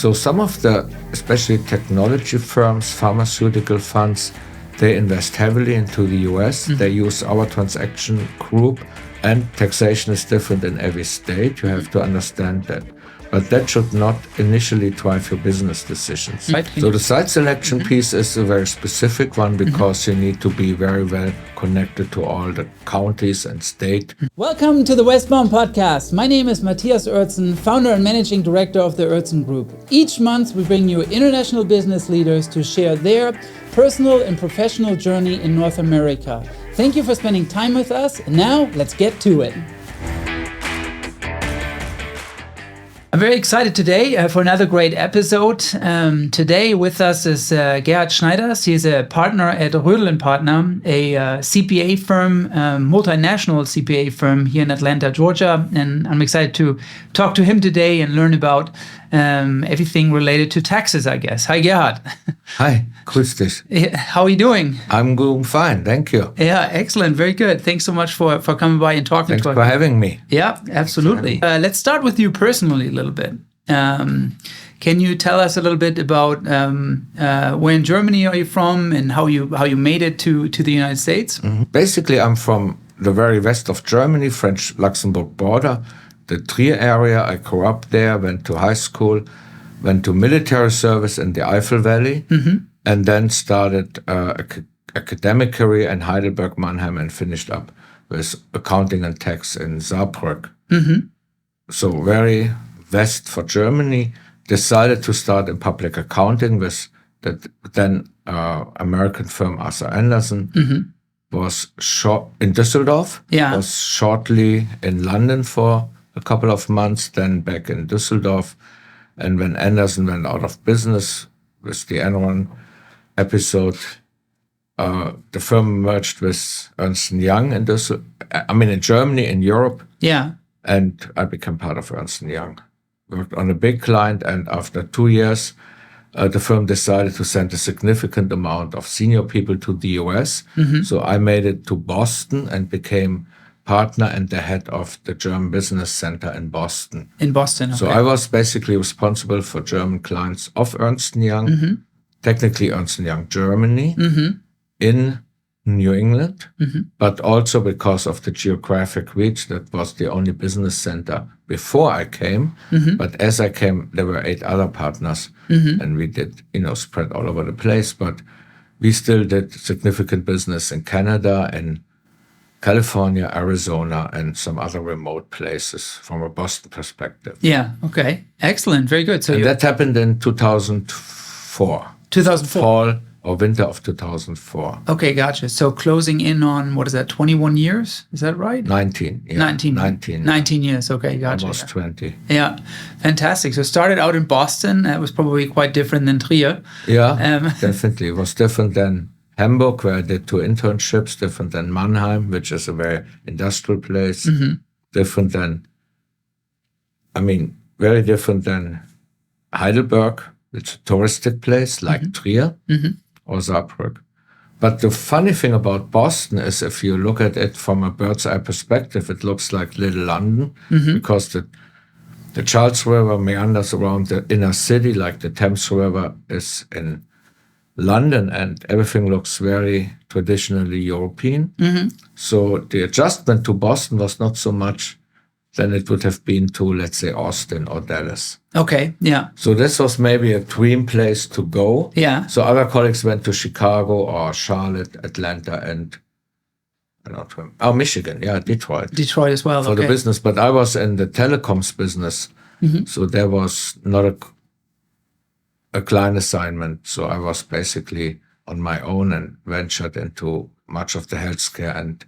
So some of the, especially technology firms, pharmaceutical funds, they invest heavily into the US. They use our transaction group, and taxation is different in every state. You have to understand that. But that should not initially drive your business decisions. Right. So the site selection piece is a very specific one because you need to be very well connected to all the counties and state. Welcome to the Westbound Podcast. My name is Matthias Oertzen, founder and managing director of the Oertzen Group. Each month we bring you international business leaders to share their personal and professional journey in North America. Thank you for spending time with us. And now let's get to it. I'm very excited today for another great episode. Today with us is Gerhard Schneiders. He's a partner at Rödl Partner, a CPA firm, multinational CPA firm here in Atlanta, Georgia. And I'm excited to talk to him today and learn about everything related to taxes, I guess. Hi, Gerhard. Hi, grüß dich. How are you doing? I'm doing fine, thank you. Yeah, excellent. Very good. Thanks so much for coming by and talking Thanks to us. for having me. Yeah, absolutely. Let's start with you personally a little bit. Can you tell us a little bit about where in Germany are you from and how you made it to the United States? Mm-hmm. Basically, I'm from the very west of Germany, French-Luxembourg border, the Trier area. I grew up there, went to high school, went to military service in the Eifel Valley, and then started academic career in Heidelberg, Mannheim, and finished up with accounting and tax in Saarbrück. So very west for Germany. Decided to start in public accounting with the then American firm Arthur Andersen. Was short in Düsseldorf. Yeah. Was shortly in London for a couple of months, then back in Düsseldorf. And when Andersen went out of business with the Enron episode, the firm merged with Ernst & Young in in Germany, in Europe. Yeah. And I became part of Ernst & Young. Worked on a big client, and after 2 years, the firm decided to send a significant amount of senior people to the US. So I made it to Boston and became partner and the head of the German Business Center in Boston. In Boston, okay. So I was basically responsible for German clients of Ernst & Young, technically Ernst & Young Germany, in New England, but also because of the geographic reach, that was the only business center before I came. But as I came, there were 8 other partners, and we did, spread all over the place. But we still did significant business in Canada and California, Arizona, and some other remote places from a Boston perspective. Yeah. Okay. Excellent. Very good. So that happened in 2004. 2004. Fall or winter of 2004. Okay, gotcha. So closing in on, 21 years? Is that right? 19. Yeah. 19 years. Okay, gotcha. Almost 20. Yeah, fantastic. So started out in Boston. That was probably quite different than Trier. Yeah, definitely. It was different than Hamburg, where I did 2 internships, different than Mannheim, which is a very industrial place, different than, very different than Heidelberg, which is a touristic place like Trier or Saarbrück. But the funny thing about Boston is, if you look at it from a bird's eye perspective, it looks like Little London, because the Charles River meanders around the inner city, like the Thames River is in London, and everything looks very traditionally European. So the adjustment to Boston was not so much than it would have been to, let's say, Austin or Dallas. Okay, yeah. So this was maybe a dream place to go. Yeah. So other colleagues went to Chicago or Charlotte, Atlanta, and Michigan, Detroit. Detroit as well, for the business. But I was in the telecoms business, so there was not a client assignment. So I was basically on my own and ventured into much of the healthcare and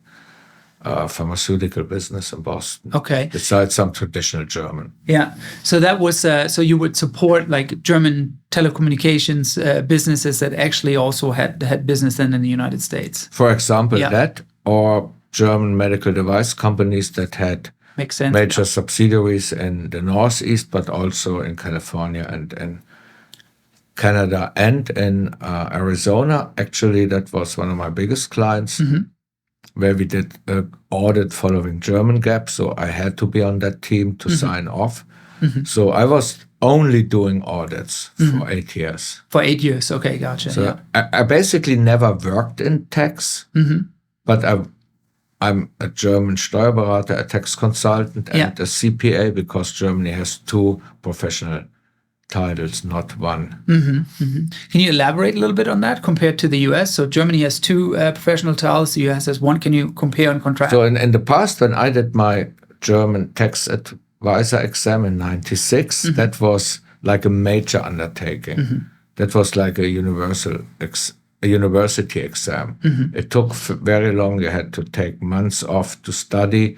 pharmaceutical business in Boston. Okay. Besides some traditional German. Yeah. So that was, so you would support like German telecommunications businesses that actually also had business then in the United States. For example, that, or German medical device companies that had Makes sense. major subsidiaries in the Northeast, but also in California and in Canada and in Arizona. Actually, that was one of my biggest clients, where we did an audit following German GAAP. So I had to be on that team to sign off. So I was only doing audits for 8 years. For 8 years, okay, gotcha. So I basically never worked in tax, but I'm a German Steuerberater, a tax consultant, and a CPA, because Germany has 2 professional titles, not one. Can you elaborate a little bit on that compared to the US? So Germany has 2 professional titles, the US has 1. Can you compare and contrast? So in the past, when I did my German tax advisor exam in 96, that was like a major undertaking. That was like a university exam. It took very long. You had to take months off to study,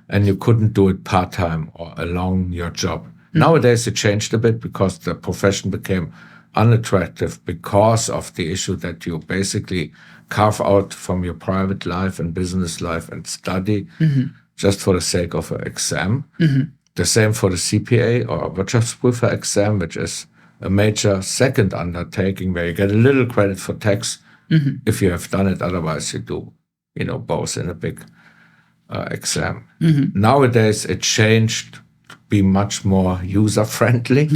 and you couldn't do it part-time or along your job. Nowadays, it changed a bit because the profession became unattractive because of the issue that you basically carve out from your private life and business life and study just for the sake of an exam. The same for the CPA or Wirtschaftsprüfer exam, which is a major second undertaking where you get a little credit for tax if you have done it. Otherwise, you do, both in a big exam. Nowadays, it changed to be much more user-friendly,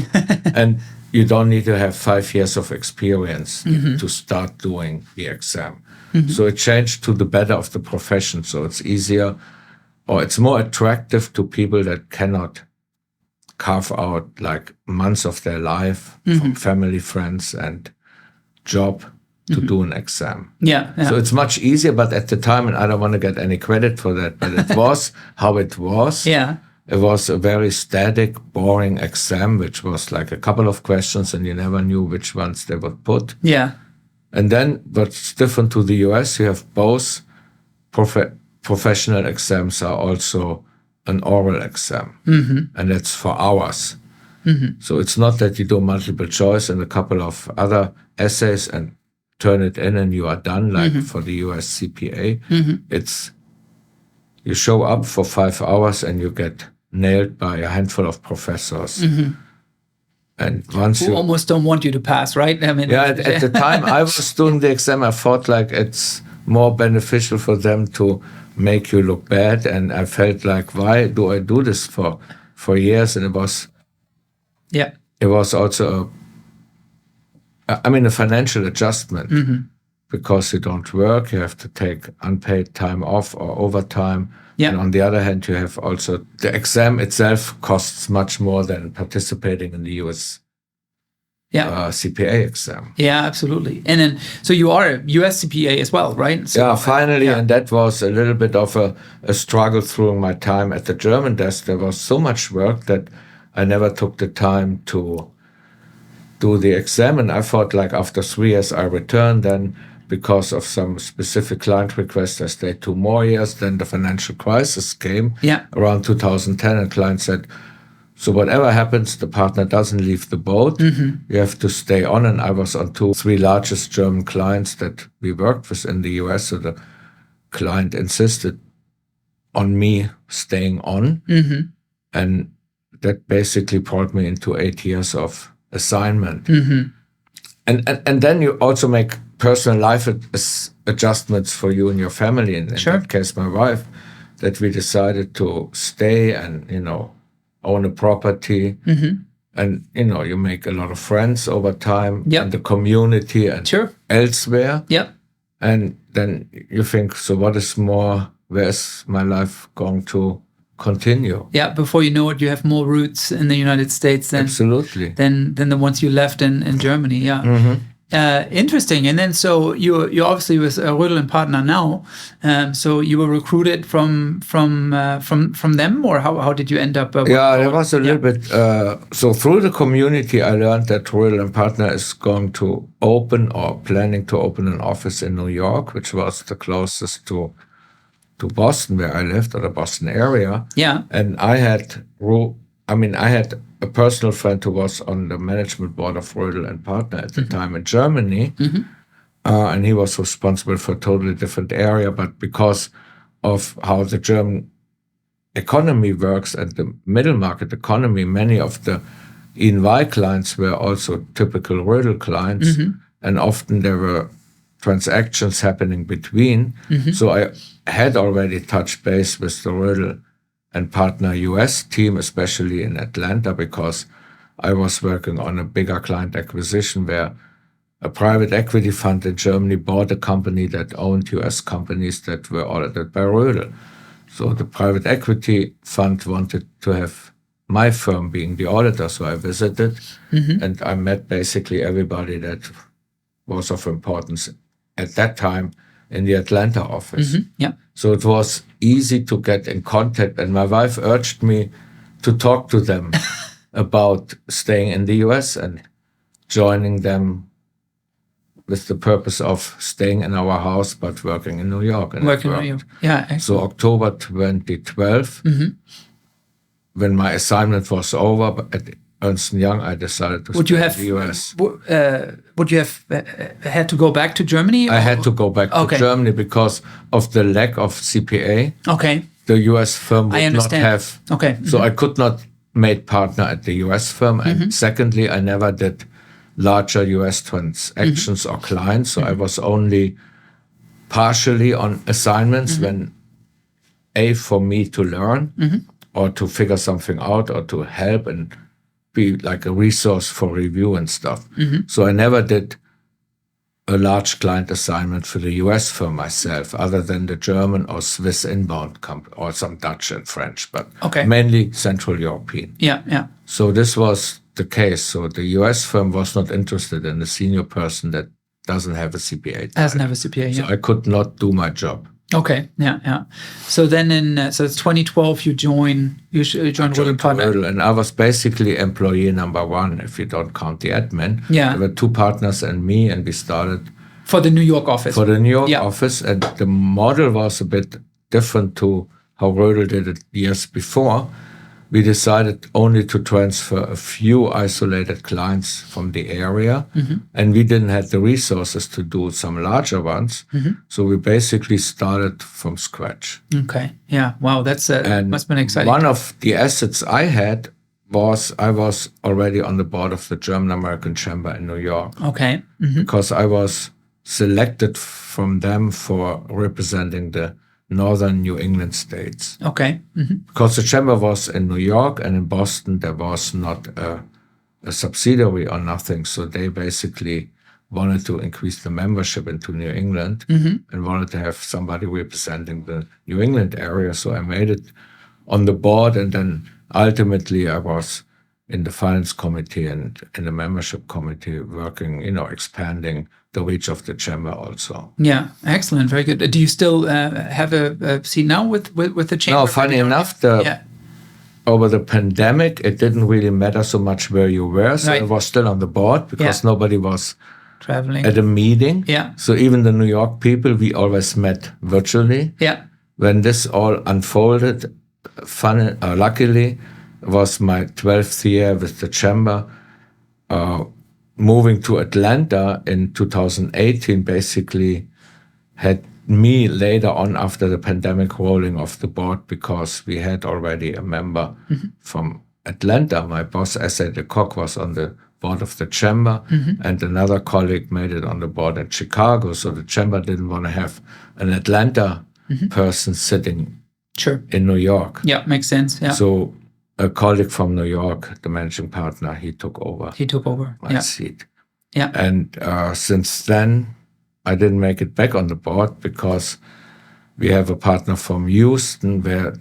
and you don't need to have 5 years of experience to start doing the exam. So it changed to the better of the profession. So it's easier, or it's more attractive to people that cannot carve out like months of their life from family, friends, and job to do an exam. So it's much easier, but at the time, and I don't want to get any credit for that, but it was how it was. It was a very static, boring exam, which was like a couple of questions, and you never knew which ones they would put. And then what's different to the US, you have both professional exams are also an oral exam, and that's for hours. So it's not that you do multiple choice and a couple of other essays and turn it in and you are done, like for the US CPA. It's you show up for 5 hours and you get nailed by a handful of professors. And once who almost don't want you to pass, right? I mean, at the time I was doing the exam, I thought like it's more beneficial for them to make you look bad, and I felt like, why do I do this for years? And it was also a financial adjustment, because you don't work, you have to take unpaid time off or overtime. And on the other hand, you have also the exam itself costs much more than participating in the US CPA exam. Absolutely. And then, so you are a US CPA as well, right? So, finally. And that was a little bit of a struggle through my time at the German desk. There was so much work that I never took the time to do the exam. And I thought like after 3 years I returned. Then because of some specific client requests, I stayed 2 more years. Then the financial crisis came around 2010, and client said, so whatever happens, the partner doesn't leave the boat. You have to stay on. And I was on 3 largest German clients that we worked with in the US. So the client insisted on me staying on. And that basically brought me into 8 years of assignment. And then you also make personal life adjustments for you and your family. In that case, my wife, that we decided to stay and, own a property. And, you make a lot of friends over time in the community and elsewhere. And then you think, so what is more, where's my life going to continue? Before you know it, you have more roots in the United States than the ones you left in Germany. Interesting. And then, so you're obviously with Rödl Partner now. So you were recruited from them, or how did you end up? There was a little bit. So through the community, I learned that Rödl Partner is going to open or planning to open an office in New York, which was the closest to Boston, where I lived, or the Boston area. And I had a personal friend who was on the management board of Rödl Partner at the time in Germany. And he was responsible for a totally different area. But because of how the German economy works and the middle market economy, many of the E&Y clients were also typical Rödl clients. And often there were transactions happening between. So I had already touched base with the Rödl Partner US team, especially in Atlanta, because I was working on a bigger client acquisition where a private equity fund in Germany bought a company that owned US companies that were audited by Rödl. So the private equity fund wanted to have my firm being the auditor. So I visited and I met basically everybody that was of importance at that time in the Atlanta office. Yeah. So it was easy to get in contact. And my wife urged me to talk to them about staying in the US and joining them with the purpose of staying in our house, but working in New York. And Working in New York. Yeah. Excellent. So October 2012, when my assignment was over at Ernst & Young, I decided to stay in the US. Would you have had to go back to Germany? I had to go back to Germany because of the lack of CPA. Okay. The US firm would not have. Okay. So I could not make partner at the US firm. And secondly, I never did larger US transactions or clients. So I was only partially on assignments when for me to learn or to figure something out or to help and be like a resource for review and stuff. So I never did a large client assignment for the US firm myself, other than the German or Swiss inbound company or some Dutch and French, but mainly Central European. Yeah. So this was the case. So the US firm was not interested in a senior person that doesn't have a CPA. Doesn't have a CPA, So I could not do my job. Okay, yeah. So then so it's 2012 you joined Rödl Partner. And I was basically employee number one, if you don't count the admin. Yeah. There were two partners and me, and we started for the New York office. For the New York office, and the model was a bit different to how Rödl did it years before. We decided only to transfer a few isolated clients from the area, and we didn't have the resources to do some larger ones. So we basically started from scratch. Okay, yeah, wow, that's must have been exciting. One of the assets I had was I was already on the board of the German American Chamber in New York. Okay, because I was selected from them for representing the northern New England states. Okay. Because the chamber was in New York and in Boston, there was not a subsidiary or nothing. So they basically wanted to increase the membership into New England and wanted to have somebody representing the New England area. So I made it on the board, and then ultimately I was in the finance committee and in the membership committee working, expanding the reach of the chamber also. Yeah, excellent, very good. Do you still have a seat now with the chamber? No, funny enough, over the pandemic, it didn't really matter so much where you were. So I was still on the board because nobody was traveling at a meeting. Yeah. So even the New York people, we always met virtually. Yeah. When this all unfolded, luckily, it was my 12th year with the chamber. Moving to Atlanta in 2018 basically had me later on after the pandemic rolling off the board because we had already a member from Atlanta. My boss, S.A. de Kock, was on the board of the chamber, and another colleague made it on the board in Chicago. So the chamber didn't want to have an Atlanta person sitting in New York. Yeah, makes sense. Yeah. So a colleague from New York, the managing partner, he took over my seat. Yeah. And since then, I didn't make it back on the board because we have a partner from Houston where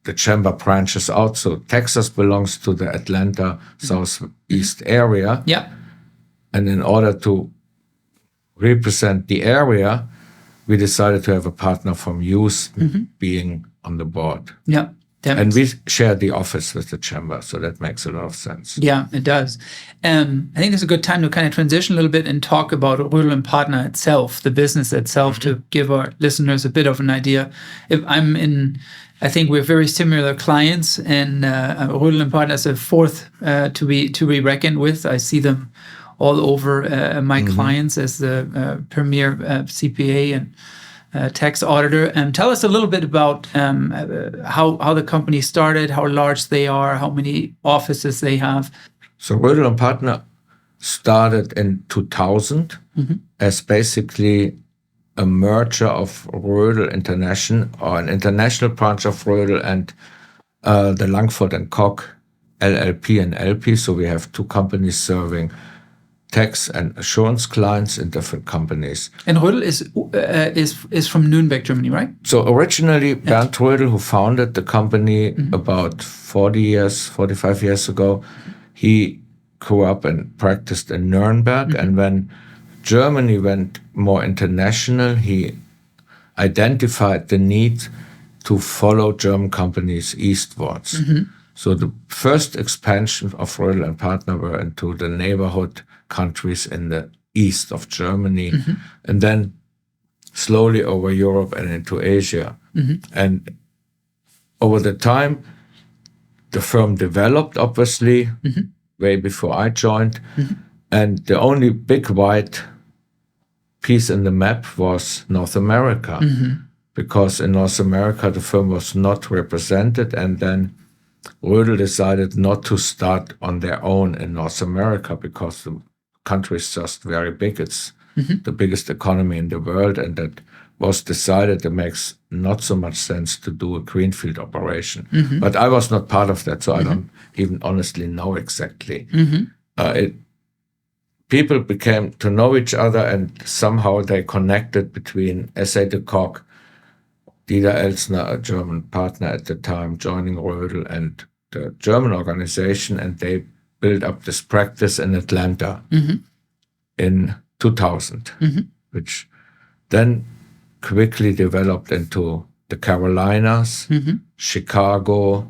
the chamber branches out. So Texas belongs to the Atlanta Southeast area. Yeah. And in order to represent the area, we decided to have a partner from Houston being on the board. Yeah. And we share the office with the chamber, so that makes a lot of sense. Yeah, it does. I think it's a good time to kind of transition a little bit and talk about Rödl Partner itself, the business itself, to give our listeners a bit of an idea. I think we're very similar clients, and Rödl Partner is a fourth to be reckoned with. I see them all over my clients as the premier CPA and tax auditor. Tell us a little bit about how the company started, how large they are, how many offices they have. So Rödl Partner started in 2000 as basically a merger of Rödl International, or an international branch of Rödl, and the Langford and Koch LLP and LP. So we have two companies serving tax and assurance clients in different companies. And Rödl is from Nuremberg, Germany, right? So originally, Bernd Rödl, who founded the company about 45 years ago, he grew up and practiced in Nuremberg. And when Germany went more international, he identified the need to follow German companies eastwards. So the first expansion of Rödl Partner were into the neighborhood countries in the east of Germany, and then slowly over Europe and into Asia. And over the time, the firm developed, obviously, way before I joined. And the only big white piece in the map was North America, because in North America, the firm was not represented. And then Rödl decided not to start on their own in North America because the country is just very big. It's the biggest economy in the world, and that was decided it makes not so much sense to do a greenfield operation. But I was not part of that, so I don't even honestly know exactly. People became to know each other, and somehow they connected between S.A. de Kock, Dieter Elsner, a German partner at the time, joining Rödl and the German organization, and they built up this practice in Atlanta in 2000, which then quickly developed into the Carolinas, Chicago,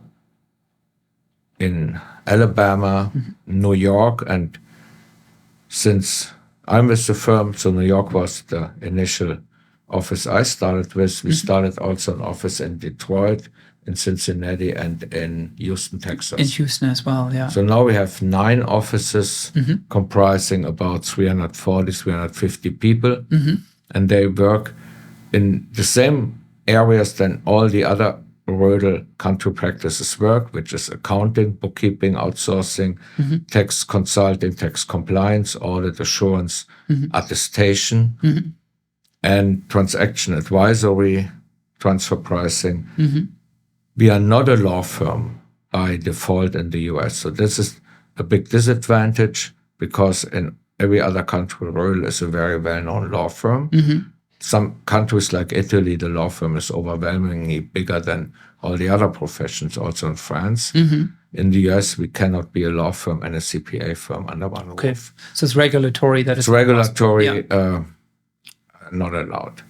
in Alabama, New York, and since I'm with the firm, so New York was the initial office I started with. We started also an office in Detroit, in Cincinnati, and in Houston, Texas. In Houston as well, yeah. So now we have 9 offices comprising about 340, 350 people. And they work in the same areas than all the other Rödl country practices work, which is accounting, bookkeeping, outsourcing, tax consulting, tax compliance, audit, assurance, attestation, and transaction advisory, transfer pricing. We are not a law firm by default in the US. So this is a big disadvantage, because in every other country, Rödl is a very well-known law firm. Some countries like Italy, the law firm is overwhelmingly bigger than all the other professions, also in France. In the US, we cannot be a law firm and a CPA firm under one roof. So it's regulatory that it's regulatory, not allowed.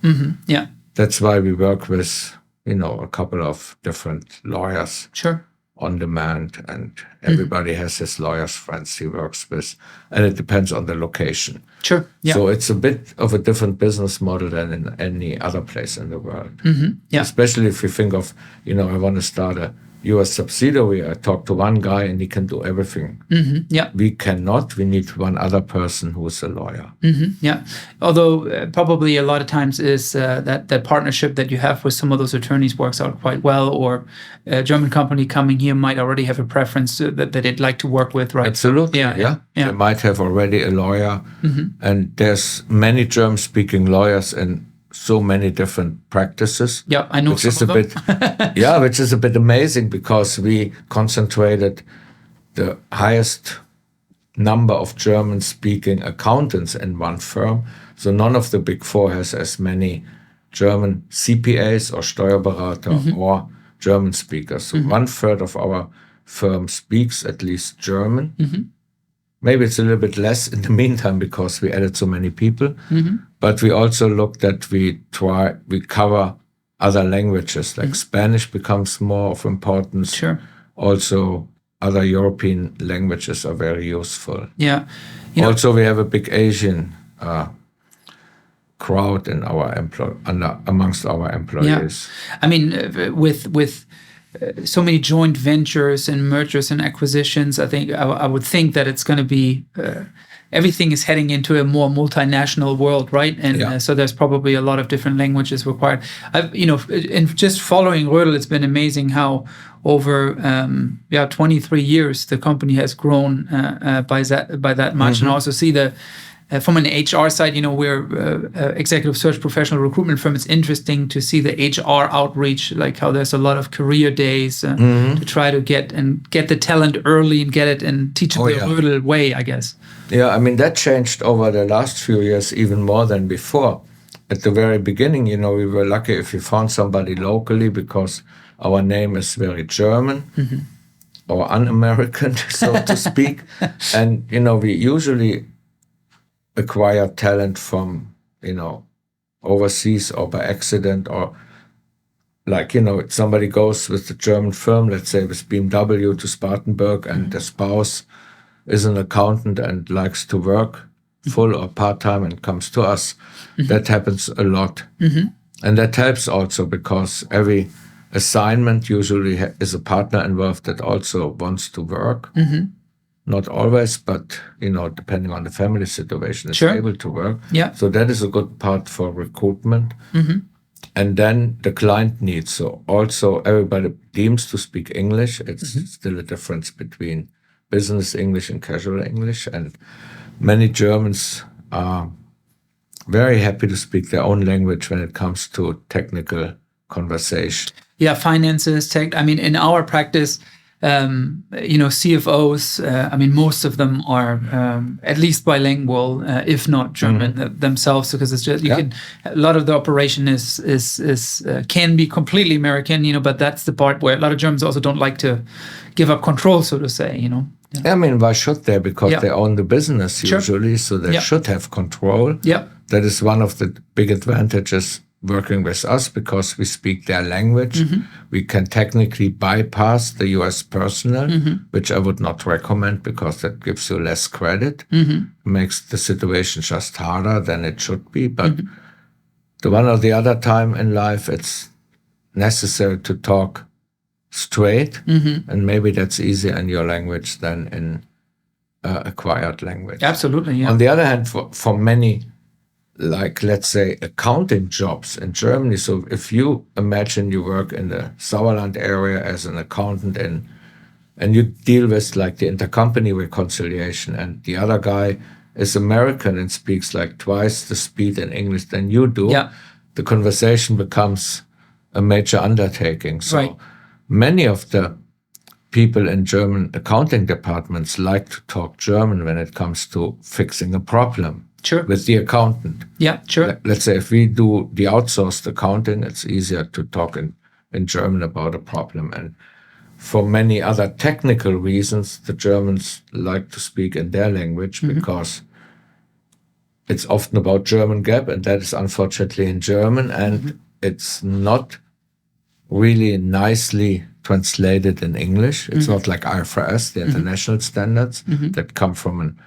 Yeah. That's why we work with, a couple of different lawyers. Sure. On demand, and everybody has his lawyer's friends he works with, and it depends on the location. Sure. Yeah. So it's a bit of a different business model than in any other place in the world. Yeah. Especially if you think of, I want to start a US subsidiary. I talk to one guy and he can do everything. Yeah. We cannot. We need one other person who is a lawyer. Yeah. Although probably a lot of times is that partnership that you have with some of those attorneys works out quite well, or a German company coming here might already have a preference that they'd like to work with, right? Absolutely. Yeah. They might have already a lawyer, and there's many German-speaking lawyers in so many different practices. Yeah, I know. Which is which is a bit amazing, because we concentrated the highest number of German-speaking accountants in one firm. So none of the big four has as many German CPAs or Steuerberater or German speakers. So 1/3 of our firm speaks at least German. Maybe it's a little bit less in the meantime because we added so many people. But we also look that we cover other languages, like Spanish becomes more of importance. Sure. Also, other European languages are very useful. Yeah. Also, we have a big Asian crowd in amongst our employees. Yeah. I mean, with so many joint ventures and mergers and acquisitions, I would think that it's going to be everything is heading into a more multinational world, right? And so there's probably a lot of different languages required. In just following Rödl, it's been amazing how over 23 years the company has grown by that much, and also see from an HR side, we're executive search professional recruitment firm. It's interesting to see the HR outreach, like how there's a lot of career days to try to get the talent early and get it and teach it the Rödl way, I guess. Yeah, I mean, that changed over the last few years even more than before. At the very beginning, we were lucky if we found somebody locally because our name is very German or un-American, so to speak. And, we usually acquire talent from, overseas or by accident, or like, somebody goes with the German firm, let's say with BMW to Spartanburg, and the spouse is an accountant and likes to work full or part-time and comes to us. That happens a lot. And that helps also because every assignment usually is a partner involved that also wants to work. Not always, but, depending on the family situation, is able to work. Yeah. So that is a good part for recruitment. And then the client needs. So also everybody deems to speak English. It's still a difference between business English and casual English. And many Germans are very happy to speak their own language when it comes to technical conversation. Yeah, finances, tech. I mean, in our practice, CFOs, most of them are at least bilingual, if not German themselves, because it's just a lot of the operation can be completely American, but that's the part where a lot of Germans also don't like to give up control, so to say, Yeah. I mean, why should they? Because they own the business usually, so they should have control. Yeah. That is one of the big advantages working with us because we speak their language. We can technically bypass the US personnel, which I would not recommend because that gives you less credit, makes the situation just harder than it should be. But the one or the other time in life, it's necessary to talk straight, and maybe that's easier in your language than in acquired language. Absolutely, yeah. On the other hand, for many, like, let's say, accounting jobs in Germany. So if you imagine you work in the Sauerland area as an accountant and you deal with like the intercompany reconciliation and the other guy is American and speaks like twice the speed in English than you do, the conversation becomes a major undertaking. So many of the people in German accounting departments like to talk German when it comes to fixing a problem. With the accountant. Yeah, sure. Let's say if we do the outsourced accounting, it's easier to talk in German about a problem. And for many other technical reasons, the Germans like to speak in their language because it's often about German GAAP, and that is unfortunately in German, and it's not really nicely translated in English. It's not like IFRS, the international standards that come from an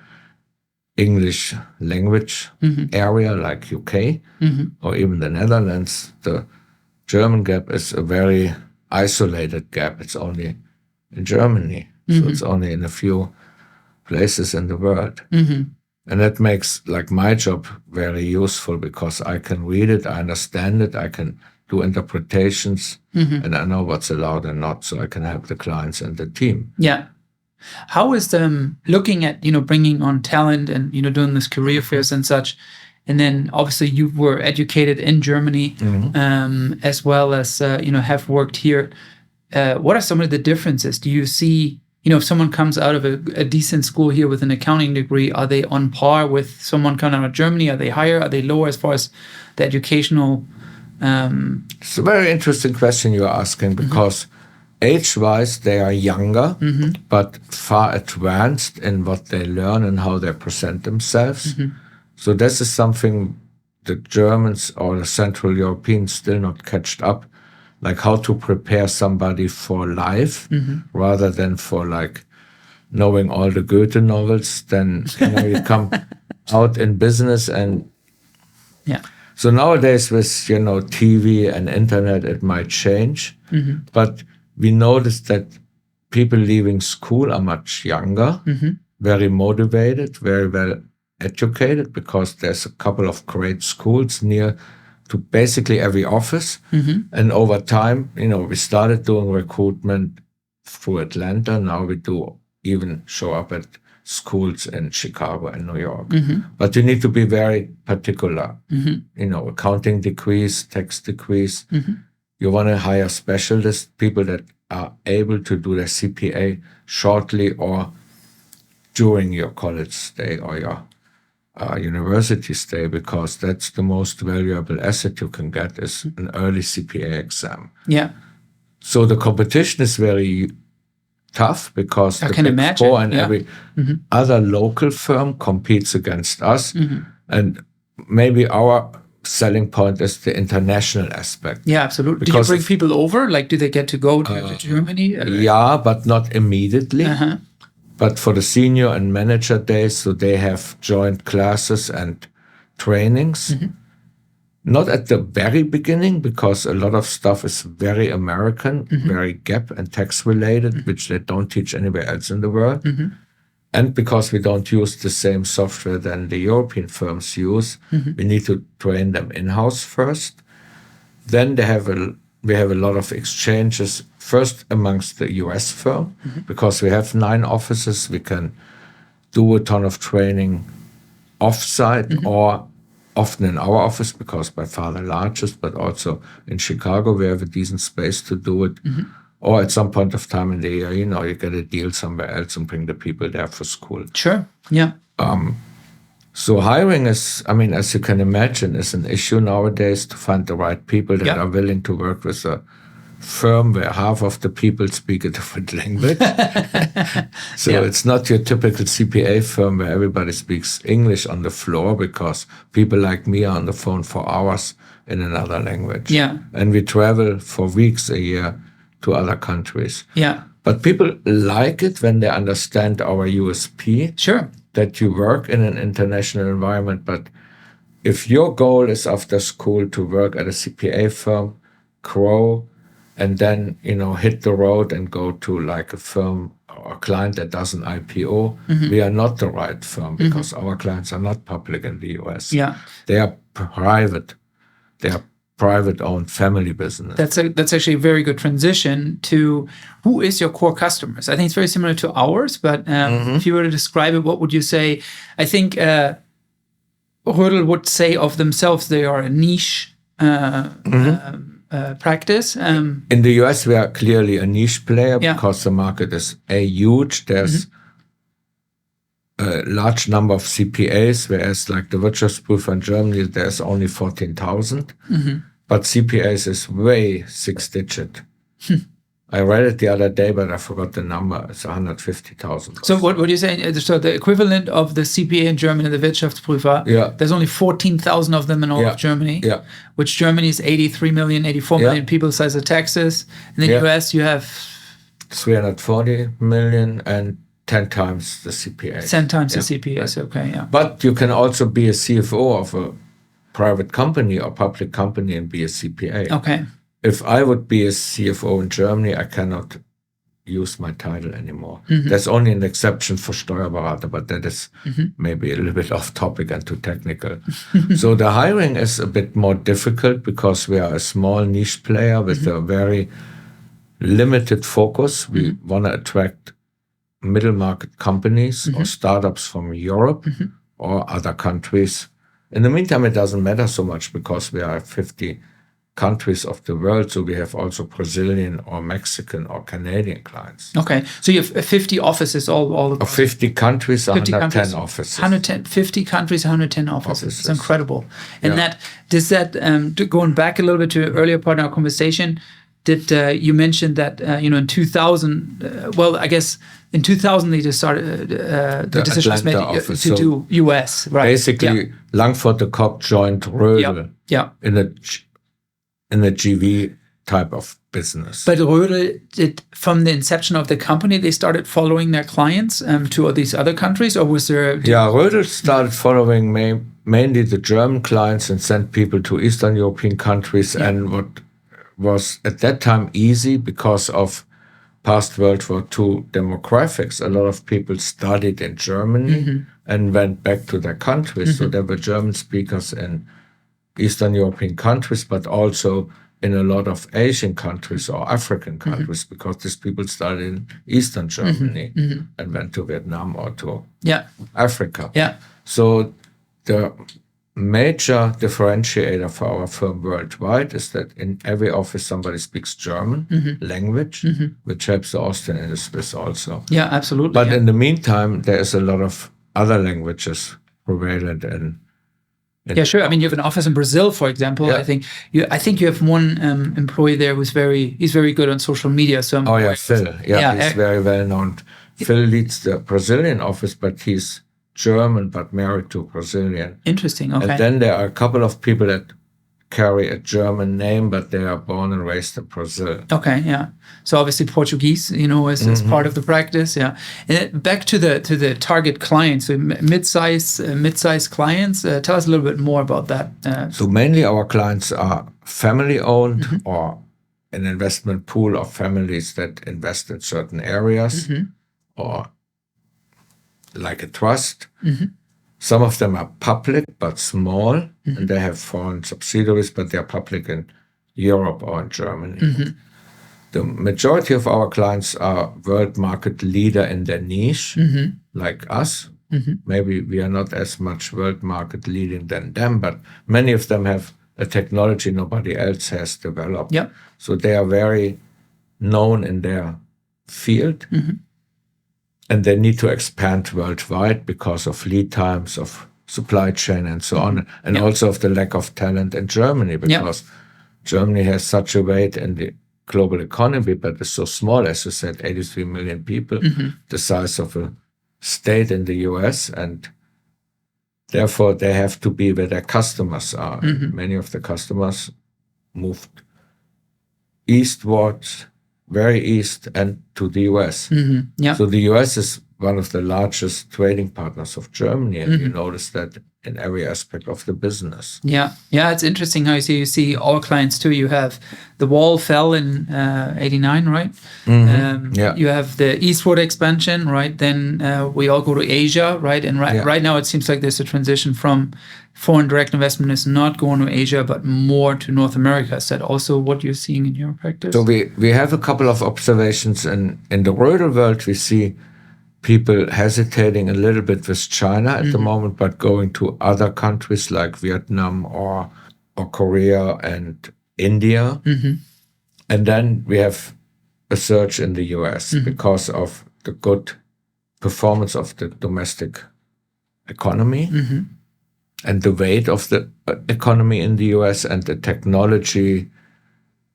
English language area like UK or even the Netherlands. The German gap is a very isolated gap. It's only in Germany. So it's only in a few places in the world. And that makes like my job very useful because I can read it, I understand it, I can do interpretations, and I know what's allowed and not, so I can help the clients and the team. Yeah. How is looking at, bringing on talent and, doing this career fairs and such, and then obviously you were educated in Germany as well as, have worked here. What are some of the differences? Do you see, if someone comes out of a decent school here with an accounting degree, are they on par with someone coming out of Germany? Are they higher? Are they lower as far as the educational? It's a very interesting question you're asking because age-wise, they are younger, but far advanced in what they learn and how they present themselves. So this is something the Germans or the Central Europeans still not catched up, like how to prepare somebody for life rather than for like knowing all the Goethe novels. Then you come out in business and so nowadays with TV and internet, it might change, but we noticed that people leaving school are much younger, very motivated, very well educated, because there's a couple of great schools near to basically every office. And over time, we started doing recruitment through Atlanta. Now we do even show up at schools in Chicago and New York. But you need to be very particular. Accounting degrees, tax degrees. You want to hire specialists, people that are able to do their CPA shortly or during your college stay or your university stay, because that's the most valuable asset you can get is an early CPA exam. Yeah. So the competition is very tough because I the can Big imagine. Four and every other local firm competes against us. And maybe our selling point is the international aspect. Yeah, absolutely. Do you bring people over? Like, do they get to go to Germany? Yeah, but not immediately. But for the senior and manager days, so they have joint classes and trainings. Not at the very beginning, because a lot of stuff is very American, very GAAP and tax related, which they don't teach anywhere else in the world. And because we don't use the same software than the European firms use, we need to train them in-house first. Then we have a lot of exchanges, first amongst the US firm, because we have 9 offices. We can do a ton of training off-site or often in our office, because by far the largest, but also in Chicago, we have a decent space to do it. Or at some point of time in the year, you get a deal somewhere else and bring the people there for school. Sure, yeah. So hiring is, as you can imagine, is an issue nowadays to find the right people that are willing to work with a firm where half of the people speak a different language. So it's not your typical CPA firm where everybody speaks English on the floor, because people like me are on the phone for hours in another language. Yeah. And we travel for weeks a year to other countries. Yeah. But people like it when they understand our USP. Sure. That you work in an international environment. But if your goal is after school to work at a CPA firm, grow, and then, hit the road and go to like a firm or a client that does an IPO, we are not the right firm, because our clients are not public in the US. Yeah. They are private. They are private-owned family business. That's actually a very good transition to who is your core customers. I think it's very similar to ours, but if you were to describe it, what would you say? I think Rödl would say of themselves they are a niche practice. In the US, we are clearly a niche player because the market is huge. There's a large number of CPAs, whereas like the Wirtschaftsprüfer in Germany, there's only 14,000. But CPAs is way 6-digit. I read it the other day, but I forgot the number. It's 150,000. So what do you say? So the equivalent of the CPA in Germany, the Wirtschaftsprüfer, there's only 14,000 of them in all of Germany, which Germany is 83 million, 84 million people, size of Texas. In the US, you have 340 million and 10 times the CPA. 10 times the CPA, okay, yeah. But you can also be a CFO of a private company or public company and be a CPA. Okay. If I would be a CFO in Germany, I cannot use my title anymore. There's only an exception for Steuerberater, but that is maybe a little bit off topic and too technical. So the hiring is a bit more difficult because we are a small niche player with a very limited focus. We want to attract middle market companies or startups from Europe or other countries. In the meantime, it doesn't matter so much because we are 50 countries of the world, so we have also Brazilian or Mexican or Canadian clients. Okay, so you have 50 offices all across. 50 countries, 110 offices. 50 countries, 110 offices. It's incredible. And does that, going back a little bit to an earlier part in our conversation, did you mentioned that, in 2000, I guess in 2000 they just started, the decision was made to do US, right? Basically, Langford de Kock joined Rödl in a GV type of business. But Rödl did, from the inception of the company, they started following their clients to all these other countries, or was there? Rödl started following mainly the German clients and sent people to Eastern European countries, and what was at that time easy because of past World War II demographics. A lot of people studied in Germany and went back to their countries. So there were German speakers in Eastern European countries, but also in a lot of Asian countries or African countries because these people started in Eastern Germany and went to Vietnam or to Africa. Yeah. So the major differentiator for our firm worldwide is that in every office somebody speaks German language, which helps the Austrian and the Swiss also. Yeah, absolutely. But in the meantime, there is a lot of other languages prevalent in yeah, sure. I mean, you have an office in Brazil, for example. Yeah. I think you have one employee there who's he's very good on social media. So Phil. He's very well known. Phil leads the Brazilian office, but he's German but married to a Brazilian. Interesting. Okay. And then there are a couple of people that carry a German name, but they are born and raised in Brazil. Okay, yeah. So obviously Portuguese, is part of the practice. Yeah. And back to the target clients, so mid-size clients. Tell us a little bit more about that. So mainly our clients are family-owned or an investment pool of families that invest in certain areas or like a trust. Some of them are public but small, and they have foreign subsidiaries, but they are public in Europe or in Germany. The majority of our clients are world market leader in their niche, like us. Maybe we are not as much world market leading than them, but many of them have a technology nobody else has developed. Yep. So they are very known in their field. And they need to expand worldwide because of lead times, of supply chain and so on, and also of the lack of talent in Germany, because Germany has such a weight in the global economy, but it's so small, as you said, 83 million people, the size of a state in the US, and therefore they have to be where their customers are. Many of the customers moved eastwards, very east, and to the US. So the US is one of the largest trading partners of Germany, and you notice that in every aspect of the business. Yeah, it's interesting how you see all clients too. You have the wall fell in 89, right? You have the eastward expansion, right? Then we all go to Asia, right? And right now it seems like there's a transition from foreign direct investment is not going to Asia, but more to North America. Is that also what you're seeing in your practice? So we have a couple of observations in the Rödl world. We see people hesitating a little bit with China at the moment, but going to other countries like Vietnam or Korea and India. And then we have a surge in the US because of the good performance of the domestic economy and the weight of the economy in the US and the technology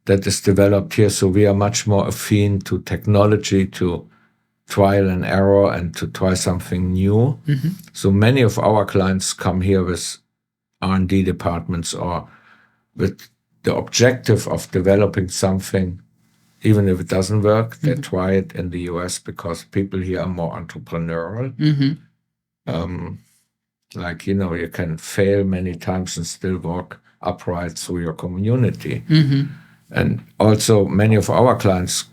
that is developed here. So we are much more affine to technology, to trial and error, and to try something new. So many of our clients come here with R&D departments or with the objective of developing something. Even if it doesn't work, they try it in the US because people here are more entrepreneurial. You can fail many times and still walk upright through your community. And also many of our clients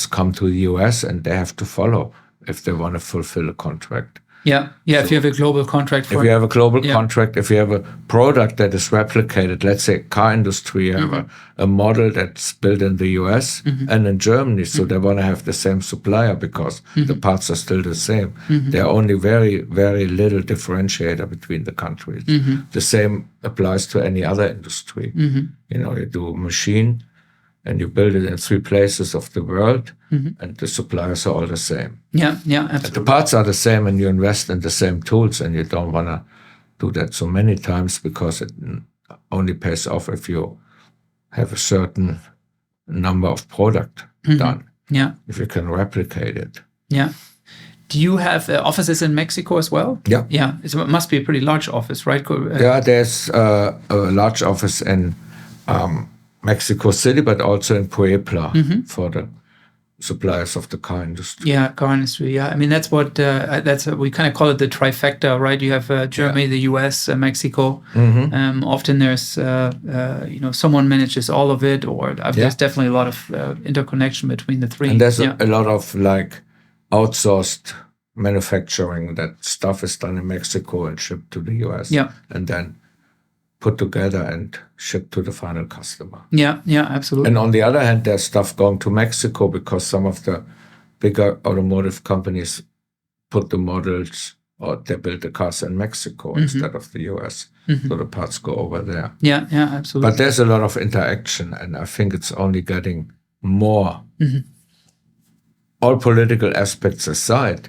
come to the US and they have to follow if they want to fulfill a contract. So, if you have a global contract. If you have a global contract, if you have a product that is replicated, let's say car industry, you have a model that's built in the US and in Germany, so they want to have the same supplier because the parts are still the same. There are only very, very little differentiator between the countries. The same applies to any other industry. You do a machine and you build it in 3 places of the world, and the suppliers are all the same. Absolutely. And the parts are the same, and you invest in the same tools, and you don't want to do that so many times because it only pays off if you have a certain number of product done. If you can replicate it. Do you have offices in Mexico as well? Yeah. It must be a pretty large office, right? There's a large office in Mexico City, but also in Puebla for the suppliers of the car industry. Car industry. I mean, that's what we kind of call it the trifecta, right? You have Germany, the US, Mexico. Often there's someone manages all of it, or there's definitely a lot of interconnection between the 3. And there's a lot of outsourced manufacturing. That stuff is done in Mexico and shipped to the US, and then put together and shipped to the final customer. Yeah, absolutely. And on the other hand, there's stuff going to Mexico because some of the bigger automotive companies put the models or they build the cars in Mexico instead of the US. So the parts go over there. Yeah, absolutely. But there's a lot of interaction, and I think it's only getting more. All political aspects aside,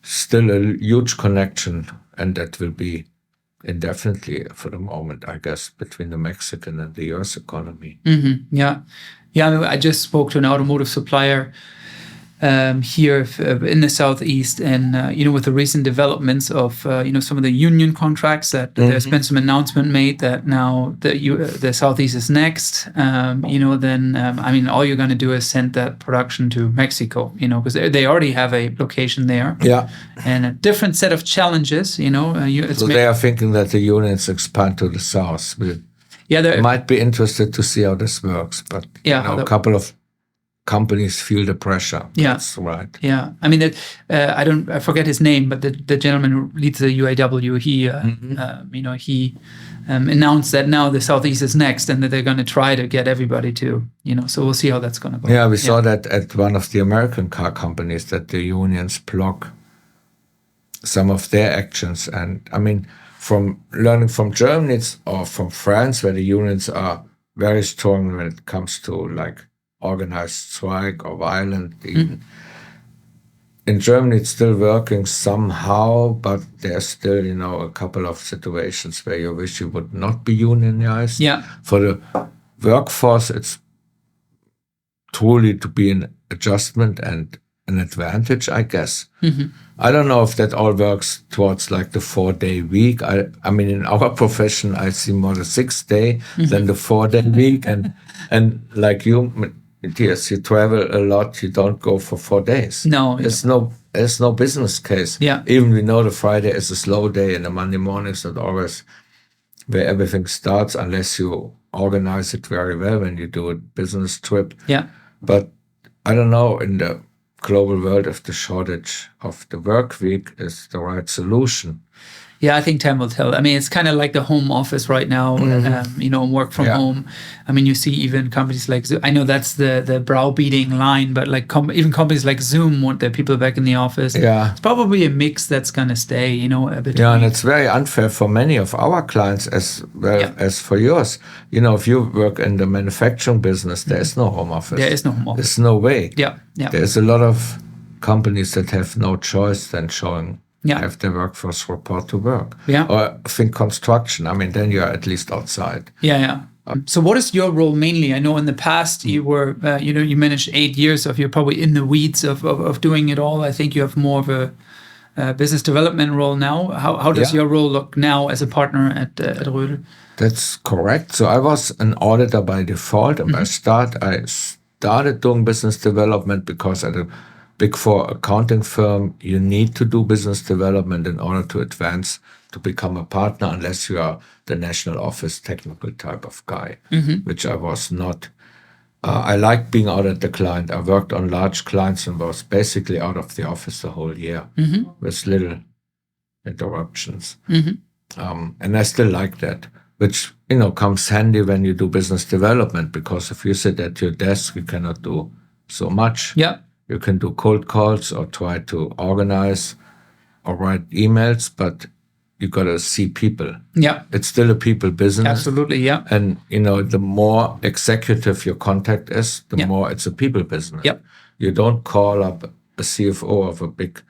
still a huge connection, and that will be indefinitely for the moment, I guess, between the Mexican and the US economy. Yeah. I mean, I just spoke to an automotive supplier here in the Southeast, and with the recent developments of some of the union contracts, that there's been some announcement made that now the Southeast is next. Then all you're going to do is send that production to Mexico, because they already have a location there. Yeah, and a different set of challenges. So they are thinking that the unions expand to the South. They might be interested to see how this works, but a couple of companies feel the pressure. Yeah, that's right. Yeah, I mean, I forget his name, but the gentleman who leads the UAW, he announced that now the Southeast is next, and that they're going to try to get everybody to, So we'll see how that's going to go. Yeah, we saw that at one of the American car companies that the unions block some of their actions, and I mean, from learning from Germany or from France, where the unions are very strong when it comes to like organized strike or violent even. In Germany, it's still working somehow, but there's still, a couple of situations where you wish you would not be unionized. Yeah. For the workforce, it's truly to be an adjustment and an advantage, I guess. I don't know if that all works towards like the 4-day week. I mean, in our profession, I see more the 6-day than the 4-day week. And like you, Matthias, you travel a lot. You don't go for 4 days. No, there's no business case. Yeah. Even we know the Friday is a slow day, and the Monday morning is not always where everything starts, unless you organize it very well when you do a business trip. Yeah. But I don't know in the global world if the shortage of the work week is the right solution. Yeah, I think time will tell. I mean, it's kind of like the home office right now, work from home. I mean, you see even companies like Zoom. I know that's the browbeating line, but like even companies like Zoom want their people back in the office. Yeah. It's probably a mix that's going to stay, a bit. Yeah, and it's very unfair for many of our clients as well as for yours. If you work in the manufacturing business, there is no home office. There is no home office. There's no way. Yeah. There's a lot of companies that have no choice than showing have their workforce report to work. Yeah. Or I think construction. I mean, then you're at least outside. Yeah. So what is your role mainly? I know in the past you were, you managed 8 years of, you're probably in the weeds of doing it all. I think you have more of a business development role now. How does your role look now as a partner at Rödl? That's correct. So I was an auditor by default. And I started doing business development because at a Big Four accounting firm, you need to do business development in order to advance to become a partner, unless you are the national office technical type of guy, which I was not. I like being out at the client. I worked on large clients and was basically out of the office the whole year with little interruptions. And I still like that, which, comes handy when you do business development, because if you sit at your desk, you cannot do so much. Yeah. You can do cold calls or try to organize or write emails, but you got to see people. Yeah. It's still a people business. Absolutely, yeah. And, the more executive your contact is, the more it's a people business. Yep. You don't call up a CFO of a big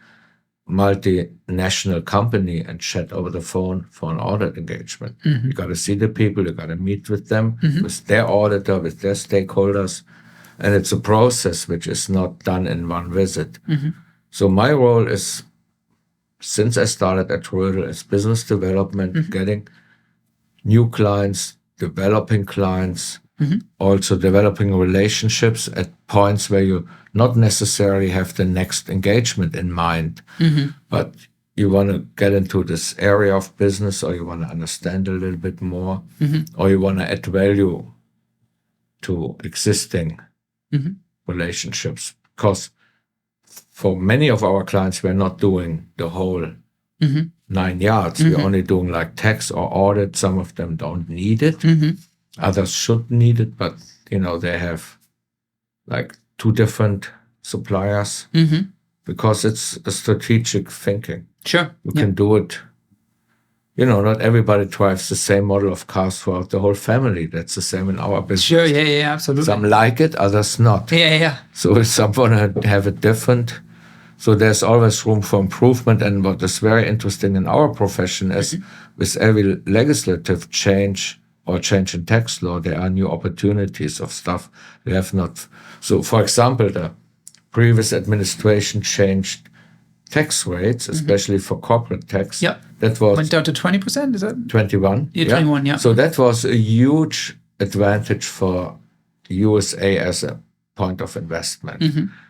multinational company and chat over the phone for an audit engagement. You got to see the people, you got to meet with them, with their auditor, with their stakeholders. And it's a process which is not done in one visit. So my role is, since I started at Rödl, is business development, getting new clients, developing clients, also developing relationships at points where you not necessarily have the next engagement in mind, but you want to get into this area of business, or you want to understand a little bit more, or you want to add value to existing relationships, because for many of our clients, we're not doing the whole 9 yards. We're only doing like tax or audit. Some of them don't need it. Others should need it, but they have like 2 different suppliers because it's a strategic thinking. Sure. You can do it. Not everybody drives the same model of cars throughout the whole family. That's the same in our business. Sure, yeah, absolutely. Some like it, others not. Yeah. So if someone have it different, so there's always room for improvement. And what is very interesting in our profession is with every legislative change or change in tax law, there are new opportunities of stuff we have not. So, for example, the previous administration changed tax rates, especially for corporate tax. Yeah. That was went down to 20%, is that? 21. Yeah, 21, yeah. So that was a huge advantage for USA as a point of investment.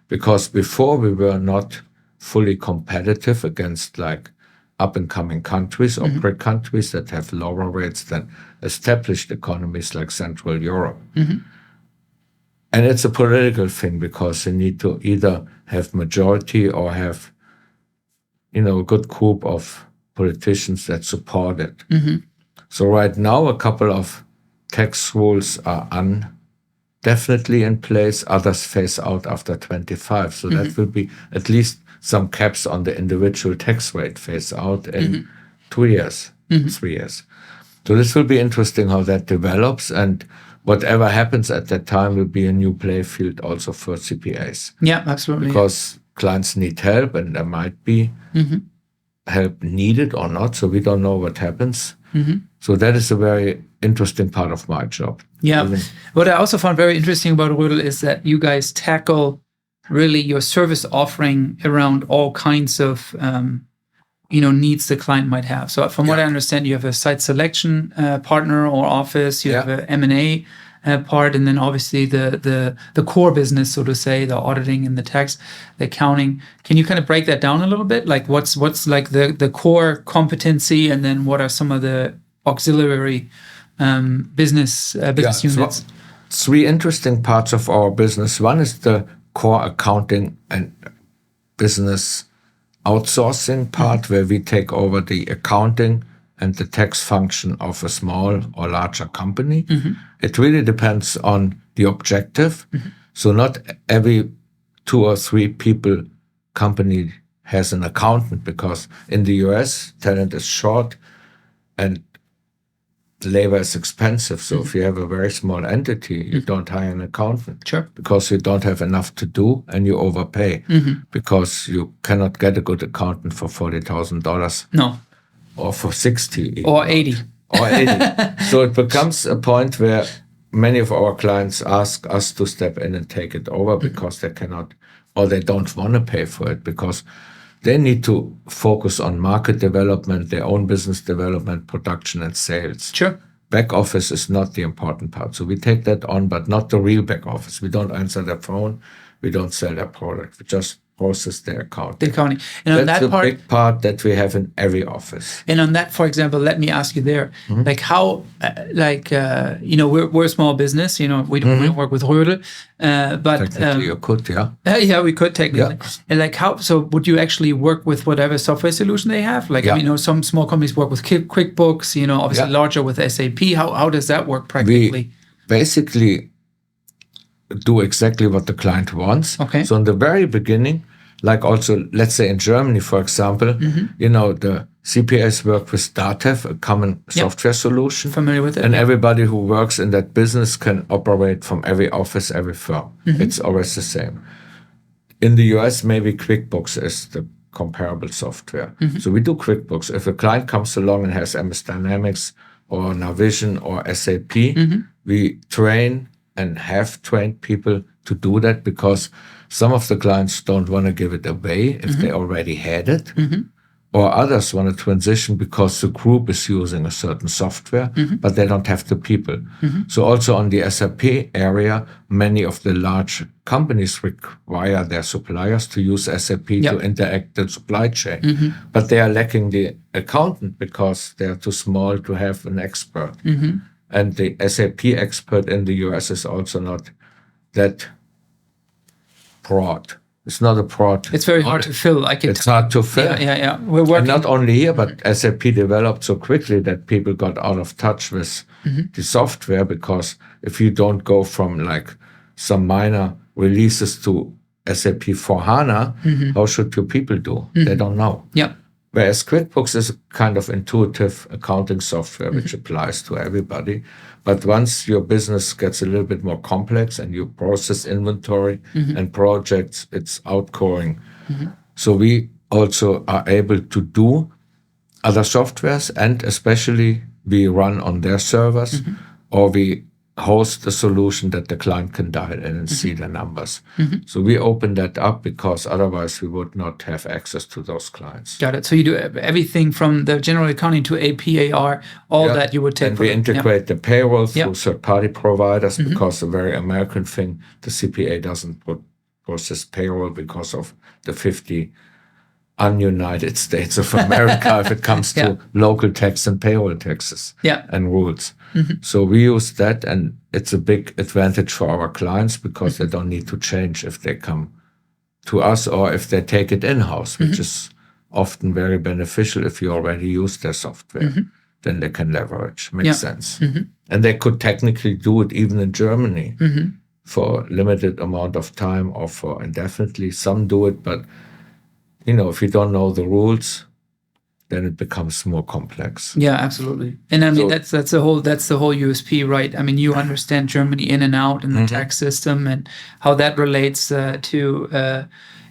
Because before we were not fully competitive against like up-and-coming countries or BRIC countries that have lower rates than established economies like Central Europe. And it's a political thing because you need to either have majority or have a good group of politicians that support it. So right now, a couple of tax rules are definitely in place. Others phase out after 25. So that will be at least some caps on the individual tax rate phase out in 2 years, 3 years. So this will be interesting how that develops. And whatever happens at that time will be a new play field also for CPAs. Yeah, absolutely. Because clients need help and there might be help needed or not. So we don't know what happens. So that is a very interesting part of my job. Yeah. What I also found very interesting about Rödl is that you guys tackle really your service offering around all kinds of needs the client might have. So from what I understand, you have a site selection partner or office, you have an M&A part, and then obviously the core business, so to say, the auditing and the tax, the accounting. Can you kind of break that down a little bit? Like what's like the core competency, and then what are some of the auxiliary business units? 3 interesting parts of our business. One is the core accounting and business outsourcing part, where we take over the accounting and the tax function of a small or larger company. It really depends on the objective. So not every 2 or 3 people company has an accountant, because in the US, talent is short and labor is expensive. So if you have a very small entity, you don't hire an accountant. Sure. Because you don't have enough to do and you overpay. Because you cannot get a good accountant for $40,000. No. Or for 60. Or 80. Or 80. So it becomes a point where many of our clients ask us to step in and take it over because they cannot, or they don't want to pay for it, because they need to focus on market development, their own business development, production, and sales. Sure. Back office is not the important part. So we take that on, but not the real back office. We don't answer their phone. We don't sell their product. We just process their account. The accounting. And on that's that part, big part that we have in every office. And on that, for example, let me ask you there, like how, we're a small business, we don't work with Rödl, but technically you could, yeah, we could technically. And like how, so would you actually work with whatever software solution they have? Like, some small companies work with QuickBooks, obviously larger with SAP. How does that work practically? We basically do exactly what the client wants. Okay. So in the very beginning, like also, let's say in Germany, for example, the CPAs work with DATEV, a common software solution. Familiar with it. And everybody who works in that business can operate from every office, every firm. It's always the same. In the US, maybe QuickBooks is the comparable software. So we do QuickBooks. If a client comes along and has MS Dynamics or Navision or SAP, we train and have trained people to do that, because some of the clients don't want to give it away if they already had it, or others want to transition because the group is using a certain software, but they don't have the people. So also on the SAP area, many of the large companies require their suppliers to use SAP to interact the supply chain, but they are lacking the accountant because they are too small to have an expert. And the SAP expert in the US is also not that broad. It's not a broad. It's very hard to fill. It's hard to fill. Yeah. We're working. And not only here, but SAP developed so quickly that people got out of touch with the software, because if you don't go from like some minor releases to SAP for HANA, how should your people do? They don't know. Yeah. Whereas QuickBooks is a kind of intuitive accounting software which applies to everybody. But once your business gets a little bit more complex and you process inventory and projects, it's outgoing. So we also are able to do other softwares, and especially we run on their servers, or we host a solution that the client can dial in and see the numbers. So we open that up, because otherwise we would not have access to those clients. Got it. So you do everything from the general accounting to APAR, all that you would take. And we integrate the payroll through third-party providers, because a very American thing, the CPA doesn't process payroll because of the 50 un-United States of America if it comes to local tax and payroll taxes and rules. So we use that, and it's a big advantage for our clients, because they don't need to change if they come to us, or if they take it in-house, which is often very beneficial. If you already use their software, then they can leverage. Makes sense. And they could technically do it even in Germany for a limited amount of time or for indefinitely. Some do it, but if you don't know the rules, then it becomes more complex. Yeah, absolutely. And I mean, that's the whole USP, right? I mean, you understand Germany in and out, and the tax system, and how that relates to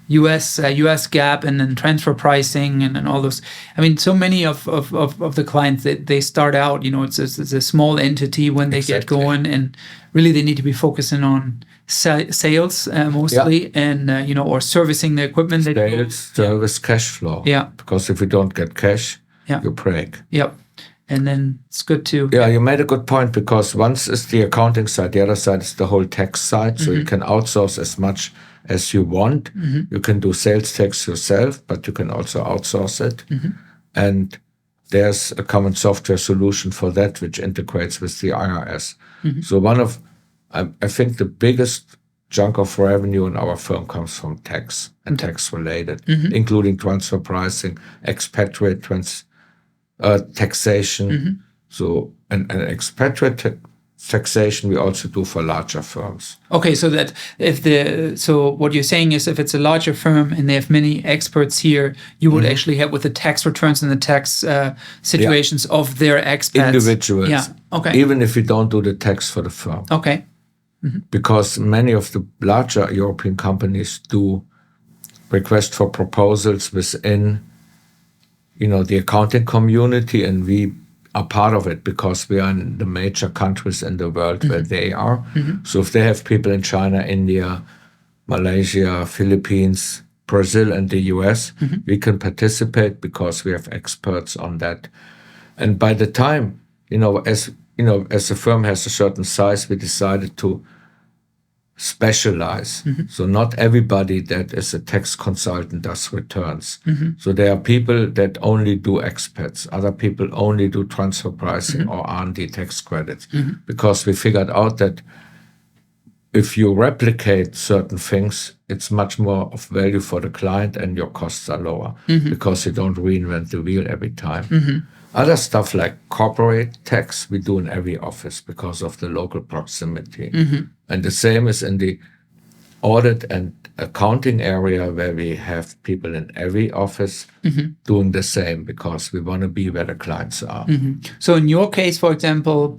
US GAAP, and then transfer pricing, and all those. I mean, so many of the clients, they start out, it's a small entity when they get going, and really they need to be focusing on sales mostly, and or servicing the equipment. Sales, service, cash flow. Yeah. Because if you don't get cash, you break. Yep. And then it's good to... Yeah, you made a good point, because once is the accounting side, the other side is the whole tax side. So you can outsource as much as you want. You can do sales tax yourself, but you can also outsource it. And there's a common software solution for that, which integrates with the IRS. So I think the biggest chunk of revenue in our firm comes from tax and tax related, including transfer pricing, expatriate taxation. So, and expatriate taxation we also do for larger firms. Okay, so that so what you're saying is, if it's a larger firm and they have many experts here, you would actually help with the tax returns and the tax situations of their expats. Individuals. Yeah. Okay. Even if you don't do the tax for the firm. Okay. Because many of the larger European companies do request for proposals within, the accounting community, and we are part of it because we are in the major countries in the world where they are. So if they have people in China, India, Malaysia, Philippines, Brazil, and the US, we can participate because we have experts on that. And by the time, as the firm has a certain size, we decided to specialize. So not everybody that is a tax consultant does returns. So there are people that only do expats. Other people only do transfer pricing or R&D tax credits. Because we figured out that if you replicate certain things, it's much more of value for the client, and your costs are lower because you don't reinvent the wheel every time. Other stuff like corporate tax, we do in every office because of the local proximity. And the same is in the audit and accounting area, where we have people in every office doing the same, because we want to be where the clients are. So in your case, for example,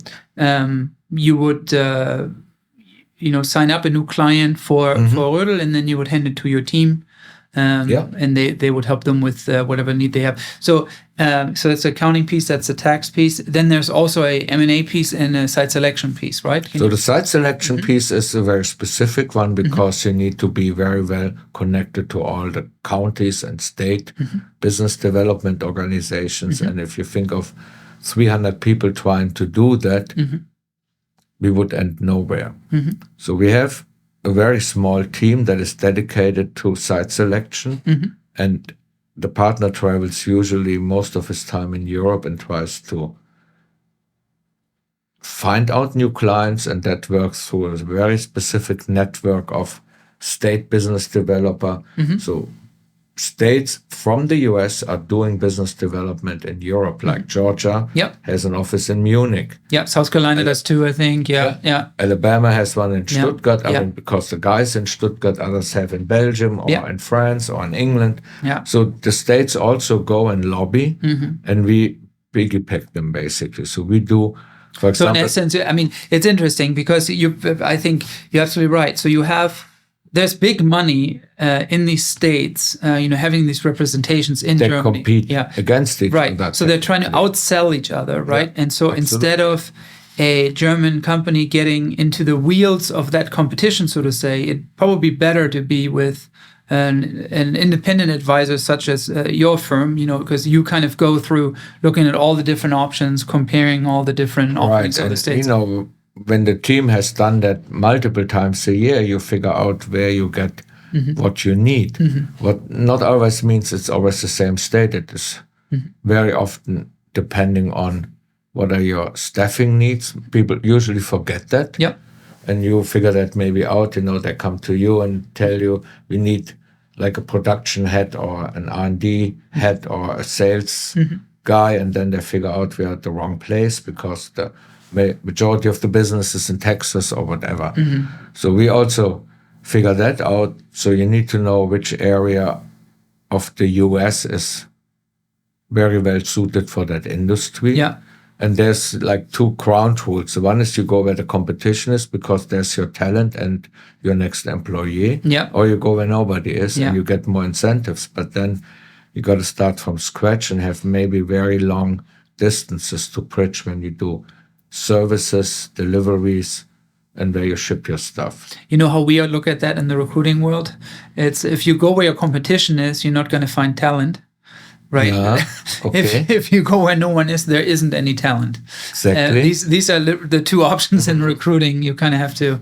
you would sign up a new client for Rödl, and then you would hand it to your team. And they would help them with whatever need they have. So that's the accounting piece, that's the tax piece. Then there's also a M&A piece and a site selection piece, right? So the site selection piece is a very specific one, because you need to be very well connected to all the counties and state business development organizations. And if you think of 300 people trying to do that, we would end nowhere. So we have a very small team that is dedicated to site selection, and the partner travels usually most of his time in Europe and tries to find out new clients, and that works through a very specific network of state business developer. So states from the US are doing business development in Europe, like Georgia has an office in Munich. Yeah, South Carolina does too, I think. Yeah. Alabama has one in Stuttgart. I mean, because the guys in Stuttgart, others have in Belgium or in France or in England. Yeah. So the states also go and lobby, and we piggyback them basically. So we do, for example. So in essence, I mean, it's interesting because I think you're absolutely right. So there's big money in these states, having these representations in Germany. They compete against each other. Right. So they're trying to outsell each other, right? And so instead of a German company getting into the wheels of that competition, so to say, it'd probably be better to be with an independent advisor such as your firm, because you kind of go through looking at all the different options, comparing all the different offerings of the states. When the team has done that multiple times a year, you figure out where you get what you need. What not always means it's always the same state. It is very often depending on what are your staffing needs. People usually forget that. Yep. And you figure that maybe out, they come to you and tell you, we need like a production head or an R&D head or a sales guy. And then they figure out we're at the wrong place because the majority of the business is in Texas or whatever. So we also figure that out. So you need to know which area of the US is very well suited for that industry. Yeah. And there's like two ground rules. One is you go where the competition is because there's your talent and your next employee. Yeah. Or you go where nobody is and you get more incentives. But then you got to start from scratch and have maybe very long distances to bridge when you do services, deliveries, and where you ship your stuff. You know how we look at that in the recruiting world? It's if you go where your competition is, you're not going to find talent, right? Yeah, okay. If you go where no one is, there isn't any talent. Exactly. These are the two options in recruiting. You kind of have to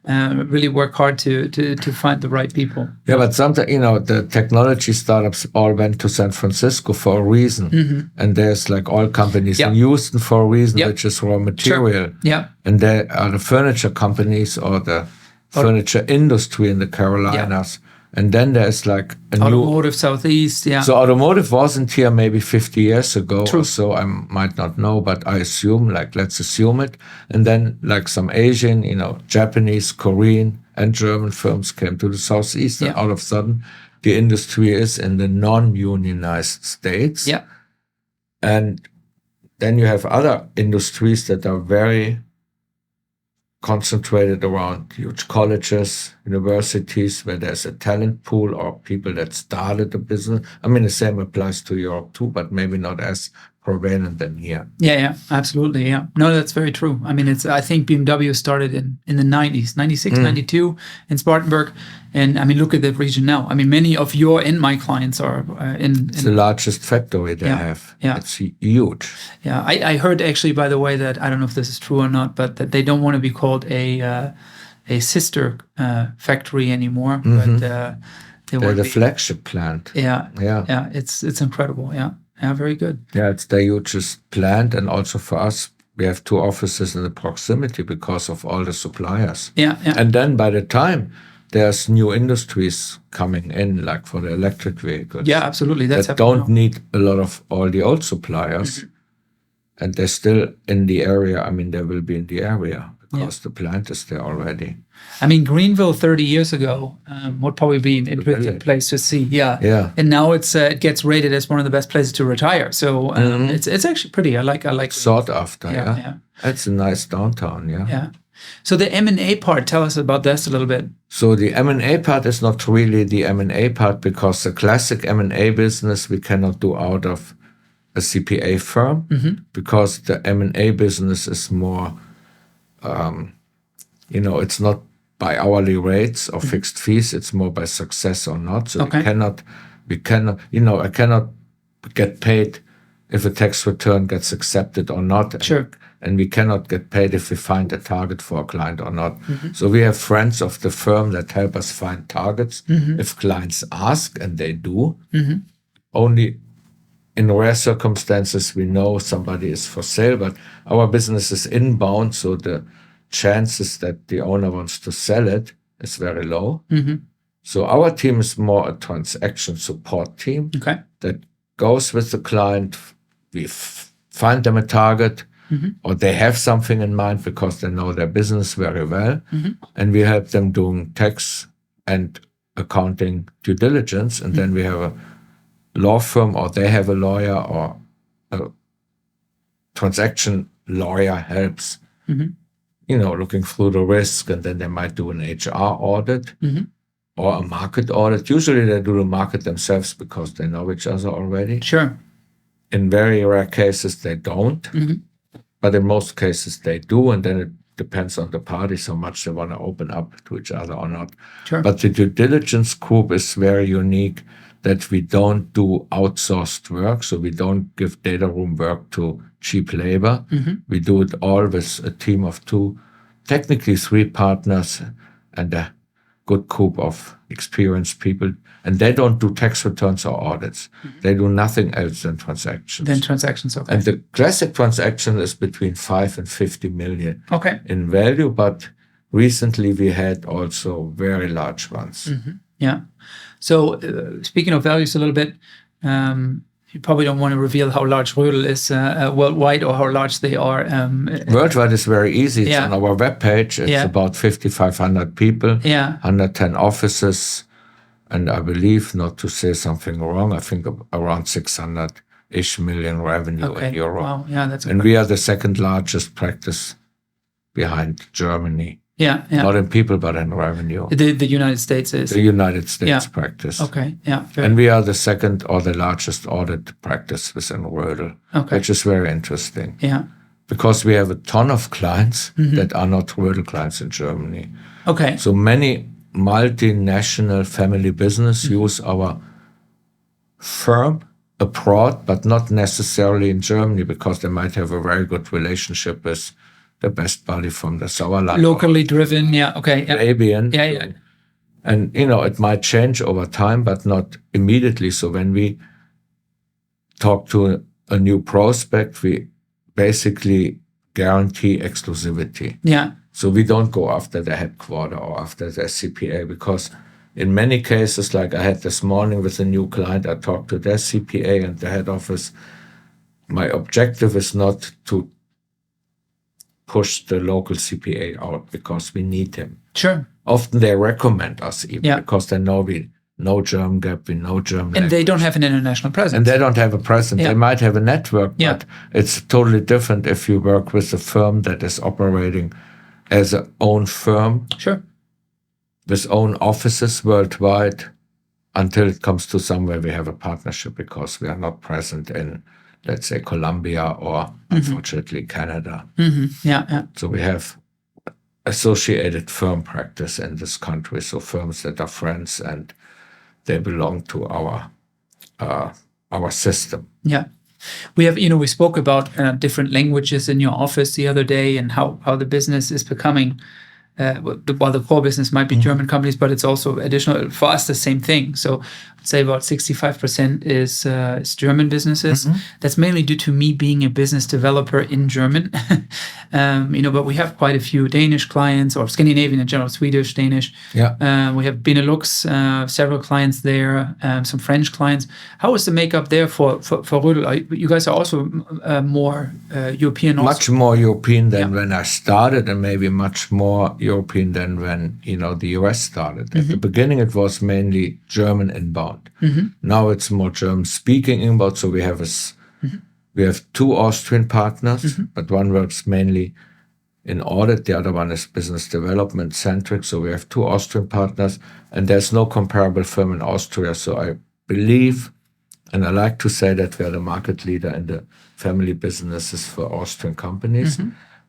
really work hard to find the right people. Yeah, but sometimes, the technology startups all went to San Francisco for a reason. And there's like all companies in Houston for a reason, which is raw material. Sure. Yeah. And there are the furniture companies or the furniture industry in the Carolinas. And then there's like automotive Southeast, So automotive wasn't here maybe 50 years ago or so. I might not know, but I assume, let's assume it. And then like some Asian, Japanese, Korean, and German firms came to the Southeast. And all of a sudden, the industry is in the non-unionized states. Yeah. And then you have other industries that are very concentrated around huge colleges, universities, where there's a talent pool or people that started the business. I mean, the same applies to Europe too, but maybe not as prevalent than here. Yeah, absolutely. Yeah. No, that's very true. I mean, I think BMW started in the 90s, 96, 92 in Spartanburg. And I mean, look at that region now. I mean, many of your and my clients are in It's the largest factory they have. Yeah. It's huge. Yeah. I heard actually, by the way, that I don't know if this is true or not, but that they don't want to be called a sister factory anymore. But They're the flagship plant. Yeah. It's incredible. Yeah. Yeah, very good. Yeah, it's the hugest plant. And also for us, we have two offices in the proximity because of all the suppliers. Yeah. And then by the time there's new industries coming in, like for the electric vehicles. Yeah, absolutely. That's that don't need a lot of all the old suppliers. And they're still in the area. I mean, they will be in the area because the plant is there already. I mean, Greenville 30 years ago would probably be an interesting place to see. Yeah. And now it gets rated as one of the best places to retire. So it's actually pretty. I like sought after. Yeah. It's a nice downtown. Yeah. So the M&A part, tell us about this a little bit. So the M&A part is not really the M&A part because the classic M&A business we cannot do out of a CPA firm because the M&A business is more, it's not by hourly rates or fixed fees. It's more by success or not. So we cannot, I cannot get paid if a tax return gets accepted or not. Sure. And we cannot get paid if we find a target for a client or not. So we have friends of the firm that help us find targets if clients ask, and they do. Only in rare circumstances we know somebody is for sale, but our business is inbound, so the chances that the owner wants to sell it is very low. So our team is more a transaction support team that goes with the client. We find them a target, or they have something in mind because they know their business very well, and we help them doing tax and accounting due diligence. And then we have a law firm, or they have a lawyer, or a transaction lawyer helps, looking through the risk, and then they might do an HR audit or a market audit. Usually they do the market themselves because they know each other already. Sure. In very rare cases, they don't. But in most cases, they do. And then it depends on the parties how much they want to open up to each other or not. Sure. But the due diligence group is very unique that we don't do outsourced work. So we don't give data room work to cheap labor. We do it all with a team of 2, technically 3 partners and a good group of experienced people. And they don't do tax returns or audits. They do nothing else than transactions. Okay. And the classic transaction is between 5 and 50 million in value. But recently we had also very large ones. Yeah. So speaking of values a little bit, you probably don't want to reveal how large Rödl is worldwide or how large they are. Worldwide is very easy. It's on our webpage. It's about 5,500 people, 110 offices, and I believe, not to say something wrong, I think around 600-ish million revenue in Europe. Wow, yeah, that's and we are the second largest practice behind Germany. Not in people, but in revenue. The United States is? The United States practice. Okay, yeah. And we are the second or the largest audit practice within Rödl, which is very interesting. Yeah. Because we have a ton of clients that are not Rödl clients in Germany. Okay. So many multinational family business use our firm abroad, but not necessarily in Germany, because they might have a very good relationship with the best buddy from the Sauerland. Locally driven, Arabian. And, it might change over time, but not immediately. So when we talk to a new prospect, we basically guarantee exclusivity. So we don't go after the headquarter or after the CPA, because in many cases, like I had this morning with a new client, I talked to their CPA and the head office. My objective is not to push the local CPA out because we need him. Sure. Often they recommend us even because they know we know German GAAP, we know German And language. they don't have an international presence. And they don't have a presence. They might have a network, but it's totally different if you work with a firm that is operating as an own firm. Sure. With own offices worldwide, until it comes to somewhere we have a partnership, because we are not present in, let's say, Colombia or, unfortunately, Canada. So we have associated firm practice in this country, so firms that are friends and they belong to our system. Yeah. We have, we spoke about different languages in your office the other day, and how the business is becoming, while the core business might be German companies, but it's also additional, for us, the same thing. So I'd say about 65% is German businesses. That's mainly due to me being a business developer in German. But we have quite a few Danish clients, or Scandinavian in general, Swedish, Danish. We have Benelux, several clients there, some French clients. How is the makeup there for Rödl? You guys are also more European also? Much more European than when I started, and maybe much more European than when, the US started. At the beginning, it was mainly German inbound. Now it's more German speaking inbound. So we have we have 2 Austrian partners, but one works mainly in audit. The other one is business development centric. So we have 2 Austrian partners, and there's no comparable firm in Austria. So I believe, and I like to say, that we are the market leader in the family businesses for Austrian companies.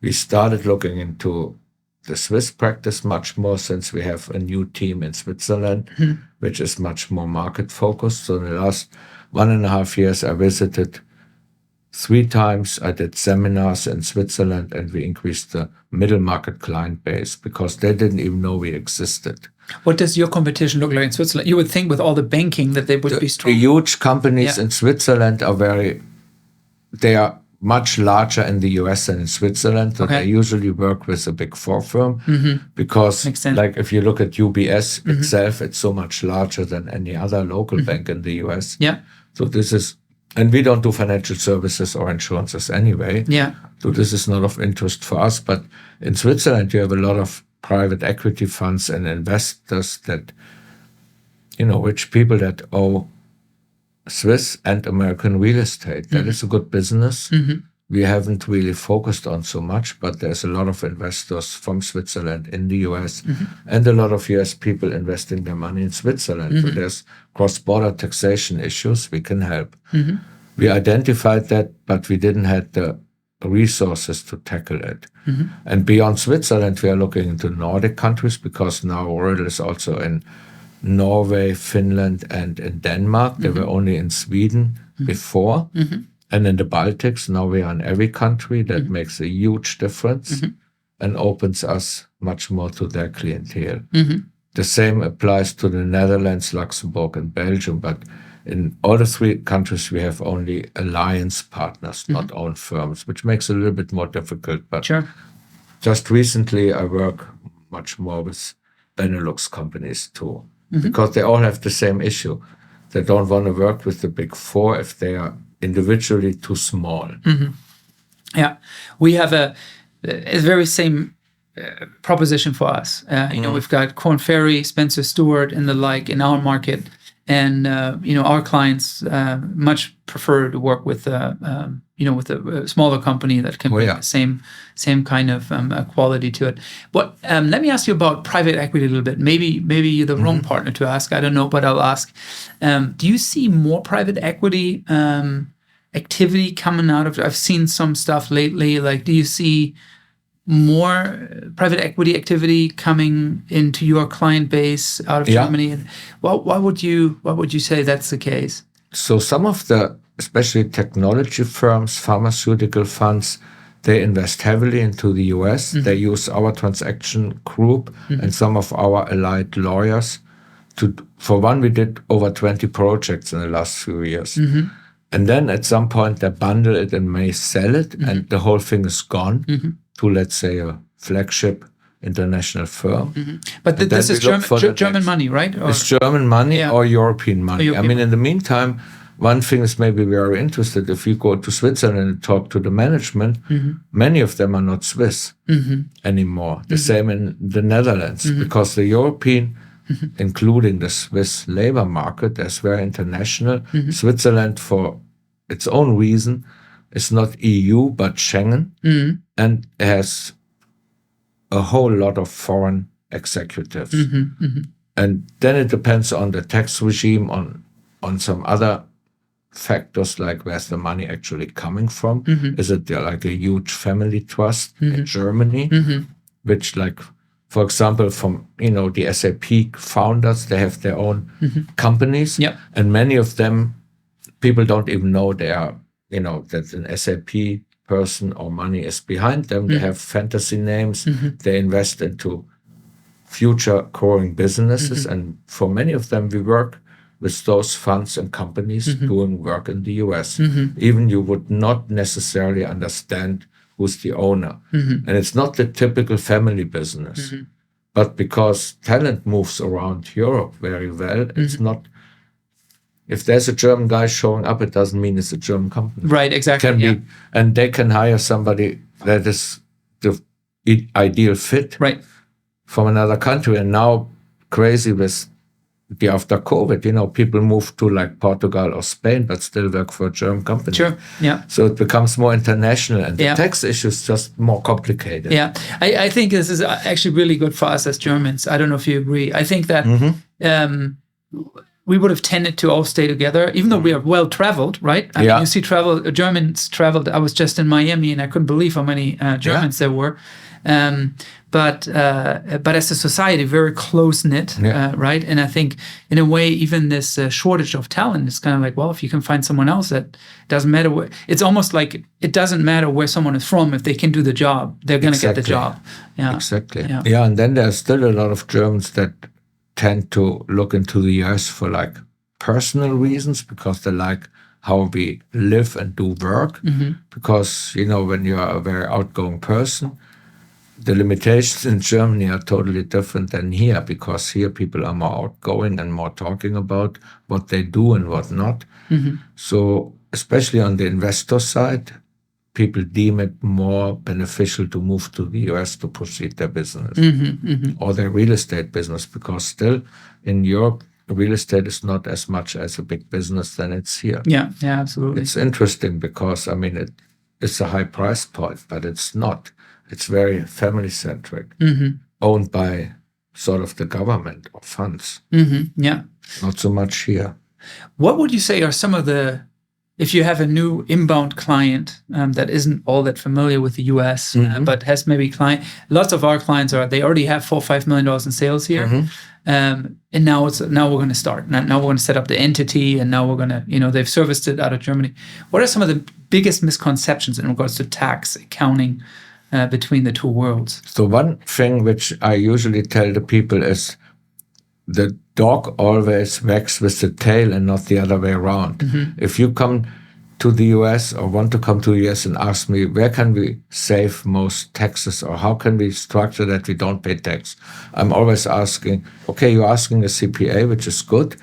We started looking into the Swiss practice much more, since we have a new team in Switzerland, which is much more market focused. So in the last 1.5 years, I visited 3 times. I did seminars in Switzerland, and we increased the middle market client base, because they didn't even know we existed. What does your competition look like in Switzerland? You would think with all the banking that they would be strong. The huge companies in Switzerland are much larger in the US than in Switzerland. So they usually work with a big four firm because like if you look at UBS itself, it's so much larger than any other local bank in the US. Yeah. So this is, and we don't do financial services or insurances anyway. Yeah. So this is not of interest for us. But in Switzerland, you have a lot of private equity funds and investors that, rich people that owe Swiss and American real estate. That is a good business. We haven't really focused on so much, but there's a lot of investors from Switzerland in the US and a lot of US people investing their money in Switzerland. So there's cross-border taxation issues. We can help. We identified that, but we didn't have the resources to tackle it. And beyond Switzerland, we are looking into Nordic countries because now Rödl is also in Norway, Finland, and in Denmark. They were only in Sweden before. And in the Baltics, now we are in every country. That makes a huge difference and opens us much more to their clientele. The same applies to the Netherlands, Luxembourg, and Belgium. But in all the three countries, we have only alliance partners, not own firms, which makes it a little bit more difficult. But just recently, I work much more with Benelux companies too. Because they all have the same issue. They don't want to work with the big four if they are individually too small. Yeah, we have a very same proposition for us. We've got Korn Ferry, Spencer Stewart, and the like in our market. And our clients much prefer to work with with a smaller company that can bring the same kind of quality to it. But let me ask you about private equity a little bit. Maybe you're the wrong partner to ask. I don't know, but I'll ask. Do you see more private equity activity coming out of? I've seen some stuff lately. Like, do you see more private equity activity coming into your client base out of Germany? Why would you say that's the case? So some of the, especially technology firms, pharmaceutical funds, they invest heavily into the US. They use our transaction group and some of our allied lawyers for one, we did over 20 projects in the last few years. And then at some point they bundle it and may sell it and the whole thing is gone. To, let's say, a flagship international firm. But this is German money, right? It's German money or European money. I mean, in the meantime, one thing is maybe we are interested. If you go to Switzerland and talk to the management, many of them are not Swiss anymore. The same in the Netherlands, because the European, including the Swiss labor market, is very international. Switzerland, for its own reason, is not EU, but Schengen, and has a whole lot of foreign executives. And then it depends on the tax regime, on some other factors, like where's the money actually coming from? Is it like a huge family trust in Germany, which, like, for example, from, the SAP founders, they have their own companies, and many of them, people don't even know they are, that an SAP person or money is behind them. They have fantasy names. They invest into future growing businesses. And for many of them, we work with those funds and companies doing work in the US. Even you would not necessarily understand who's the owner. And it's not the typical family business. But because talent moves around Europe very well, it's not. If there's a German guy showing up, it doesn't mean it's a German company. Right, exactly. Can be, and they can hire somebody that is the ideal fit from another country. And now, crazy with after COVID, people move to like Portugal or Spain, but still work for a German company. Sure, So it becomes more international, and the tax issue is just more complicated. I think this is actually really good for us as Germans. I don't know if you agree. I think that we would have tended to all stay together, even though we are well traveled, right? I mean, you see Germans traveled. I was just in Miami, and I couldn't believe how many Germans there were. But as a society, very close knit, right? And I think, in a way, even this shortage of talent is kind of like, well, if you can find someone else, that doesn't matter. It's almost like it doesn't matter where someone is from. If they can do the job, they're going to get the job. Exactly. Yeah, and then there's still a lot of Germans that tend to look into the US for like personal reasons, because they like how we live and do work. Because, when you are a very outgoing person, the limitations in Germany are totally different than here, because here people are more outgoing and more talking about what they do and what not. So especially on the investor side, people deem it more beneficial to move to the US to proceed their business or their real estate business, because still in Europe, real estate is not as much as a big business than it's here. Yeah, absolutely. It's interesting because, it's a high price point, but it's not. It's very family-centric, owned by sort of the government or funds. Not so much here. What would you say are some of if you have a new inbound client that isn't all that familiar with the US, but has maybe lots of our clients they already have $4 or $5 million in sales here. And now we're going to start. Now we're going to set up the entity, and now we're going to, they've serviced it out of Germany. What are some of the biggest misconceptions in regards to tax, accounting, between the two worlds? So one thing which I usually tell the people is the dog always wags with the tail and not the other way around. If you come to the US or want to come to the US and ask me, where can we save most taxes, or how can we structure that we don't pay tax? I'm always asking, okay, you're asking a CPA, which is good,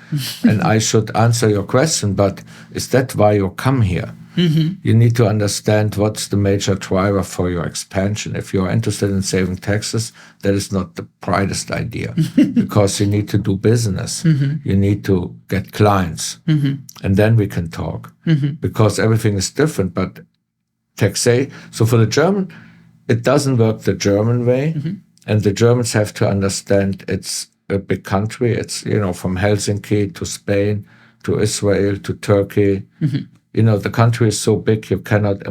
and I should answer your question, but is that why you come here? You need to understand what's the major driver for your expansion. If you're interested in saving taxes, that is not the brightest idea, because you need to do business. You need to get clients, and then we can talk, because everything is different. But taxation, so for the German, it doesn't work the German way, and the Germans have to understand it's a big country. It's, from Helsinki to Spain to Israel to Turkey. The country is so big, you cannot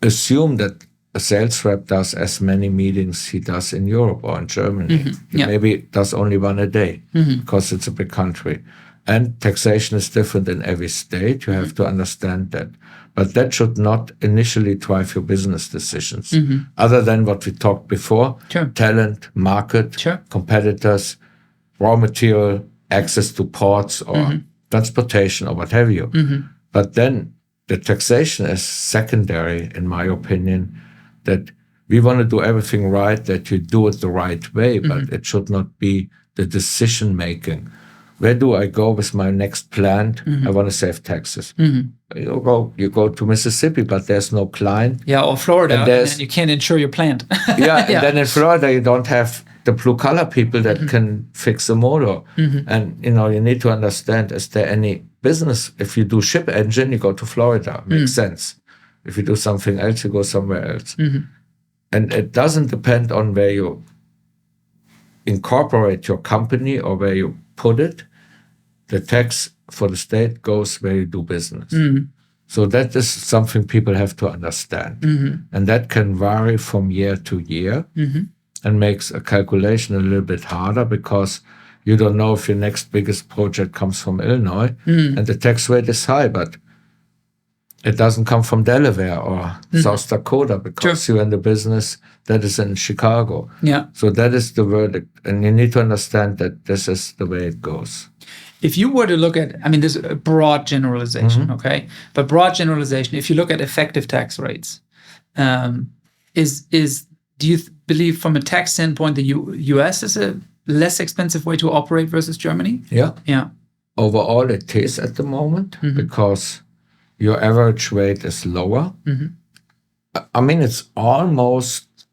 assume that a sales rep does as many meetings he does in Europe or in Germany. He maybe does only one a day, because it's a big country. And taxation is different in every state. You have to understand that. But that should not initially drive your business decisions, other than what we talked before: talent, market, competitors, raw material, access to ports or transportation or what have you. But then the taxation is secondary, in my opinion, that we want to do everything right, that you do it the right way, but it should not be the decision-making. Where do I go with my next plant? I want to save taxes. You go to Mississippi, but there's no client. Yeah, or Florida, and you can't insure your plant. And then in Florida, you don't have the blue-collar people that can fix a motor. And, you need to understand, is there any business? If you do ship engine, you go to Florida. Makes sense. If you do something else, you go somewhere else. And it doesn't depend on where you incorporate your company or where you put it. The tax for the state goes where you do business. So that is something people have to understand. And that can vary from year to year and makes a calculation a little bit harder, because you don't know if your next biggest project comes from Illinois and the tax rate is high, but it doesn't come from Delaware or South Dakota, because you're in the business that is in Chicago. So that is the verdict. And you need to understand that this is the way it goes. If you were to look at, this is a broad generalization, okay? But broad generalization, if you look at effective tax rates, do you believe from a tax standpoint the US is a less expensive way to operate versus Germany? Yeah. Overall, it is at the moment, because your average rate is lower. It's almost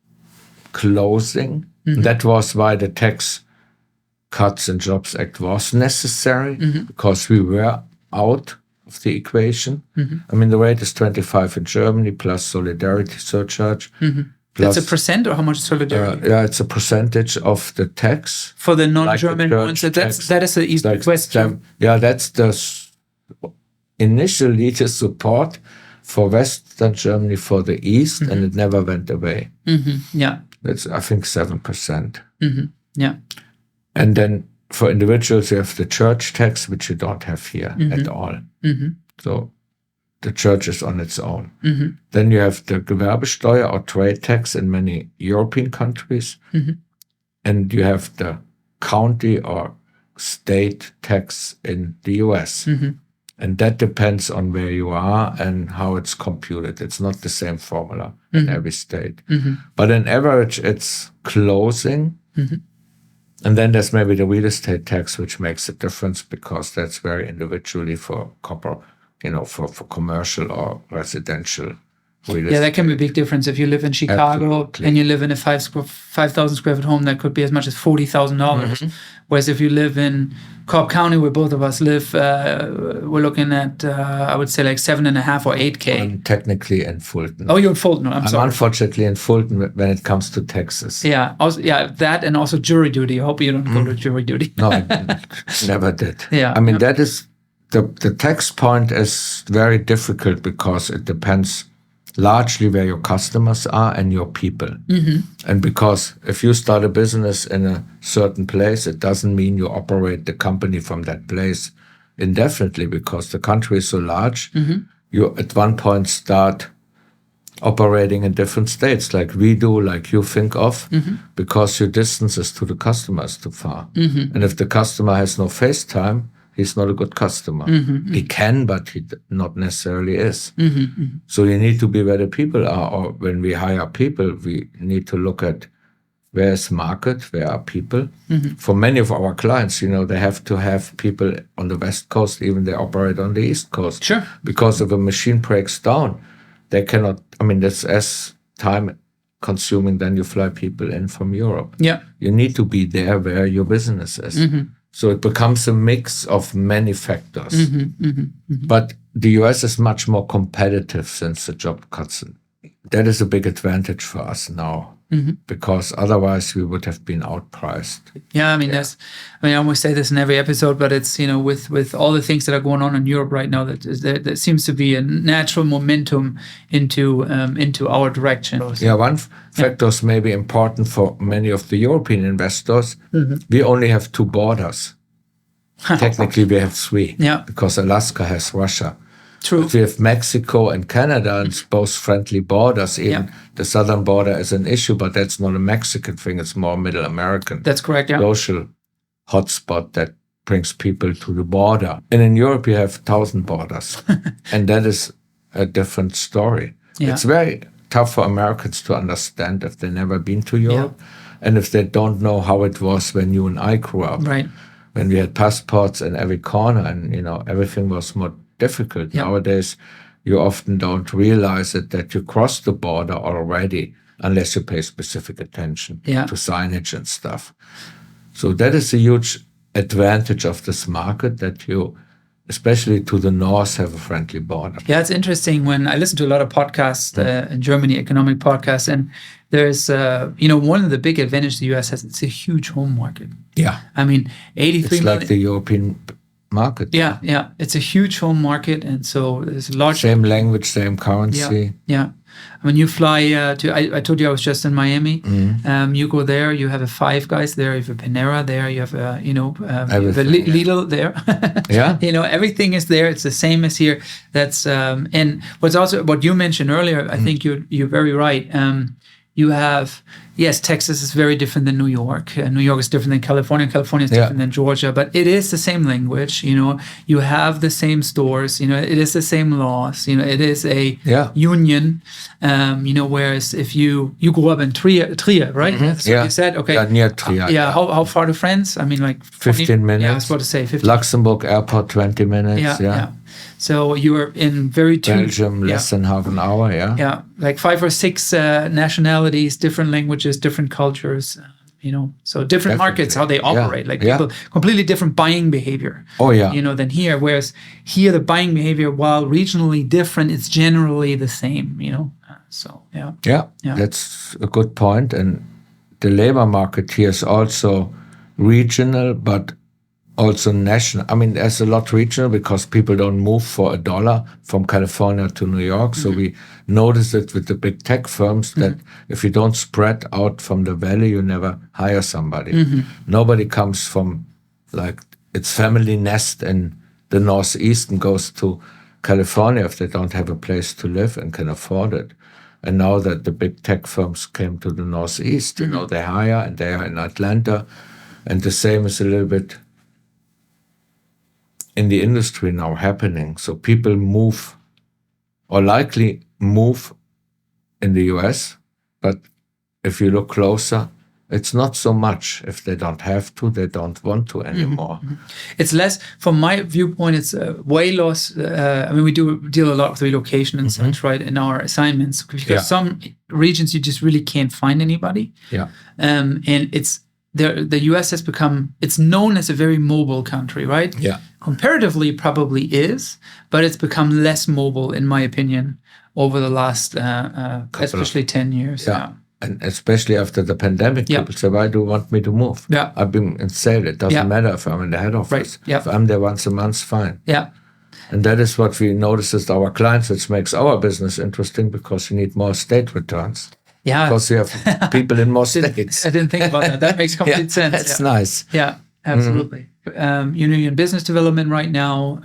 closing. That was why the Tax Cuts and Jobs Act was necessary, because we were out of the equation. The rate is 25 in Germany plus solidarity surcharge. That's a percent, or how much solidarity? It's a percentage of the tax. For the non-German ones, that is the East-West. That's initially the support for Western Germany for the East, and it never went away. That's, I think, 7%. And then for individuals, you have the church tax, which you don't have here at all. So the church is on its own. Then you have the Gewerbesteuer or trade tax in many European countries. And you have the county or state tax in the US. And that depends on where you are and how it's computed. It's not the same formula in every state. But on average, it's closing. And then there's maybe the real estate tax, which makes a difference because that's very individually for for commercial or residential real estate. Yeah, that can be a big difference. If you live in Chicago and you live in a 5,000 square foot home, that could be as much as $40,000. Whereas if you live in Cobb County, where both of us live, we're looking at, I would say like 7.5 or 8K. I'm technically in Fulton. Oh, you're in Fulton. I'm sorry. I'm unfortunately in Fulton when it comes to taxes. Yeah, that and also jury duty. I hope you don't go to jury duty. No, I never did. Yeah, I mean, that is, the tax point is very difficult because it depends largely where your customers are and your people. And because if you start a business in a certain place, it doesn't mean you operate the company from that place indefinitely because the country is so large. You at one point start operating in different states like we do, like you think of, because your distances to the customer is too far. And if the customer has no face time, he's not a good customer. He can, but he not necessarily is. So you need to be where the people are. Or when we hire people, we need to look at where's market, where are people. For many of our clients, they have to have people on the West Coast, even they operate on the East Coast. Sure. Because if a machine breaks down, they cannot, that's as time consuming than you fly people in from Europe. Yeah. You need to be there where your business is. So it becomes a mix of many factors. But the US is much more competitive since the job cuts. That is a big advantage for us now because otherwise we would have been outpriced. Yeah, I always say this in every episode, but it's, with all the things that are going on in Europe right now, that seems to be a natural momentum into our direction. Yeah, one factor is maybe important for many of the European investors. We only have 2 borders. Technically, we have 3 because Alaska has Russia. True. We have Mexico and Canada, and it's both friendly borders. Even the southern border is an issue, but that's not a Mexican thing. It's more Middle American. That's correct, yeah. Social hotspot that brings people to the border. And in Europe, you have 1,000 borders. And that is a different story. Yeah. It's very tough for Americans to understand if they've never been to Europe and if they don't know how it was when you and I grew up. Right. When we had passports in every corner and, everything was more difficult. Yep. Nowadays, you often don't realize it that you cross the border already unless you pay specific attention to signage and stuff. So that is a huge advantage of this market that you, especially to the north, have a friendly border. Yeah, it's interesting when I listen to a lot of podcasts in Germany, economic podcasts, and there's, one of the big advantages the U.S. has, it's a huge home market. Yeah. 83 million. Like the European market. Yeah. It's a huge home market, and so there's a large... Same language, same currency. Yeah. When you fly I told you I was just in Miami. You go there, you have a Five Guys there, you have a Panera there, you have a, you have a Lidl there. Yeah. Everything is there. It's the same as here. That's and what you mentioned earlier, I think you're very right. You have, Texas is very different than New York. New York is different than California. California is different than Georgia. But it is the same language. You have the same stores. It is the same laws. It is a union. Whereas if you grew up in Trier, right? That's what you said. Okay. Yeah, near Trier. How far to France? 15 minutes. Yeah, I was about to say 15. Luxembourg Airport, 20 minutes. Yeah. So you are in Belgium, less than half an hour, Yeah, like 5 or 6 nationalities, different languages, different cultures, so different markets, how they operate, people, completely different buying behavior. Oh, yeah. Than here. Whereas here, the buying behavior, while regionally different, it's generally the same, Yeah, that's a good point. And the labor market here is also regional, but also national. There's a lot regional because people don't move for $1 from California to New York. So we notice it with the big tech firms that if you don't spread out from the valley, you never hire somebody. Nobody comes from its family nest in the Northeast and goes to California if they don't have a place to live and can afford it. And now that the big tech firms came to the Northeast, they hire and they are in Atlanta. And the same is a little bit in the industry now happening. So people move or likely move in the US, but if you look closer, it's not so much. If they don't have to, they don't want to anymore. It's less, from my viewpoint, it's way less. I mean, we do deal a lot with relocation and such, right, in our assignments, because some regions you just really can't find anybody. Yeah. And it's the US has become, it's known as a very mobile country, right? Yeah. Comparatively, probably is, but it's become less mobile, in my opinion, over the last, especially 10 years. Yeah. And especially after the pandemic, people say, why do you want me to move? Yeah. I've been in sale. It doesn't matter if I'm in the head office. Right. Yeah. If I'm there once a month, fine. Yeah. And that is what we notice with our clients, which makes our business interesting because you need more state returns. Yeah. Because you have people in more states. I didn't think about that. That makes complete sense. That's nice. Yeah, absolutely. You're in business development right now.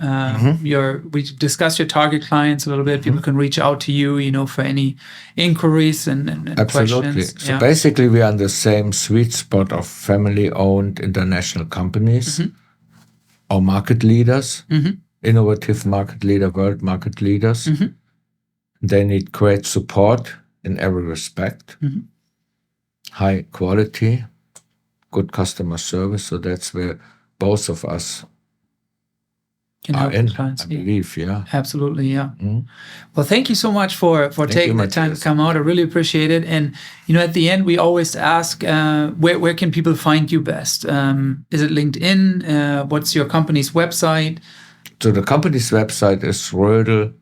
We discussed your target clients a little bit. People can reach out to you, for any inquiries and Absolutely. questions. So basically, we are in the same sweet spot of family-owned international companies or market leaders, innovative market leader, world market leaders. They need great support in every respect, high quality, good customer service. So that's where both of us can are help in, clients. I believe, Absolutely, yeah. Well, thank you so much for taking the time to come out. I really appreciate it. And, at the end, we always ask, where can people find you best? Is it LinkedIn? What's your company's website? So the company's website is Rödl.us,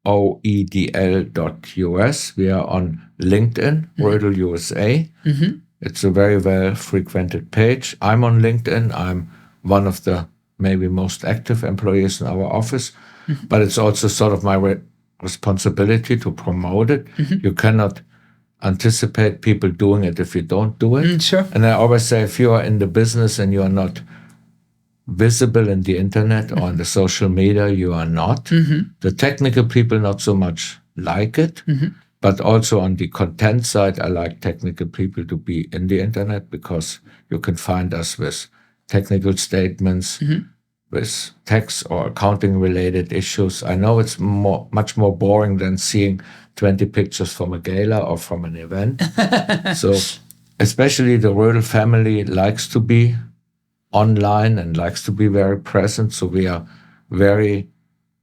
ROEDL.us. We are on LinkedIn, Rödl USA. It's a very well-frequented page. I'm on LinkedIn. I'm one of the maybe most active employees in our office, but it's also sort of my responsibility to promote it. You cannot anticipate people doing it if you don't do it. Sure. And I always say, if you are in the business and you are not visible in the internet or on the social media, you are not. The technical people not so much like it, but also on the content side, I like technical people to be in the internet because you can find us with technical statements, with tax or accounting related issues. I know it's much more boring than seeing 20 pictures from a gala or from an event. So especially the Rödl family likes to be online and likes to be very present. So we are very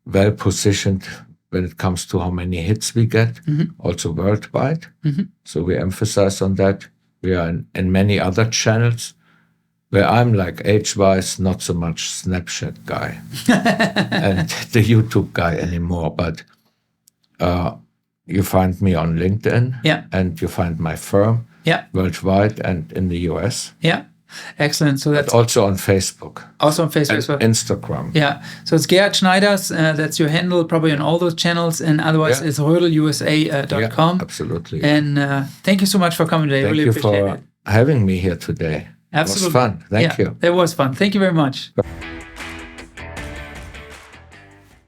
well positioned when it comes to how many hits we get, also worldwide. So we emphasize on that. We are in many other channels where I'm like age-wise, not so much Snapchat guy and the YouTube guy anymore. But you find me on LinkedIn and you find my firm worldwide and in the US. Yeah. Excellent. So that's also on Facebook. Also on Facebook as well. Instagram. Yeah. So it's Gerhard Schneiders. That's your handle, probably on all those channels. And otherwise, it's rödlusa.com. Yeah, absolutely. And thank you so much for coming today. Thank really you appreciate for it. having me here today. Absolutely. It was fun. Thank you. It was fun. Thank you very much.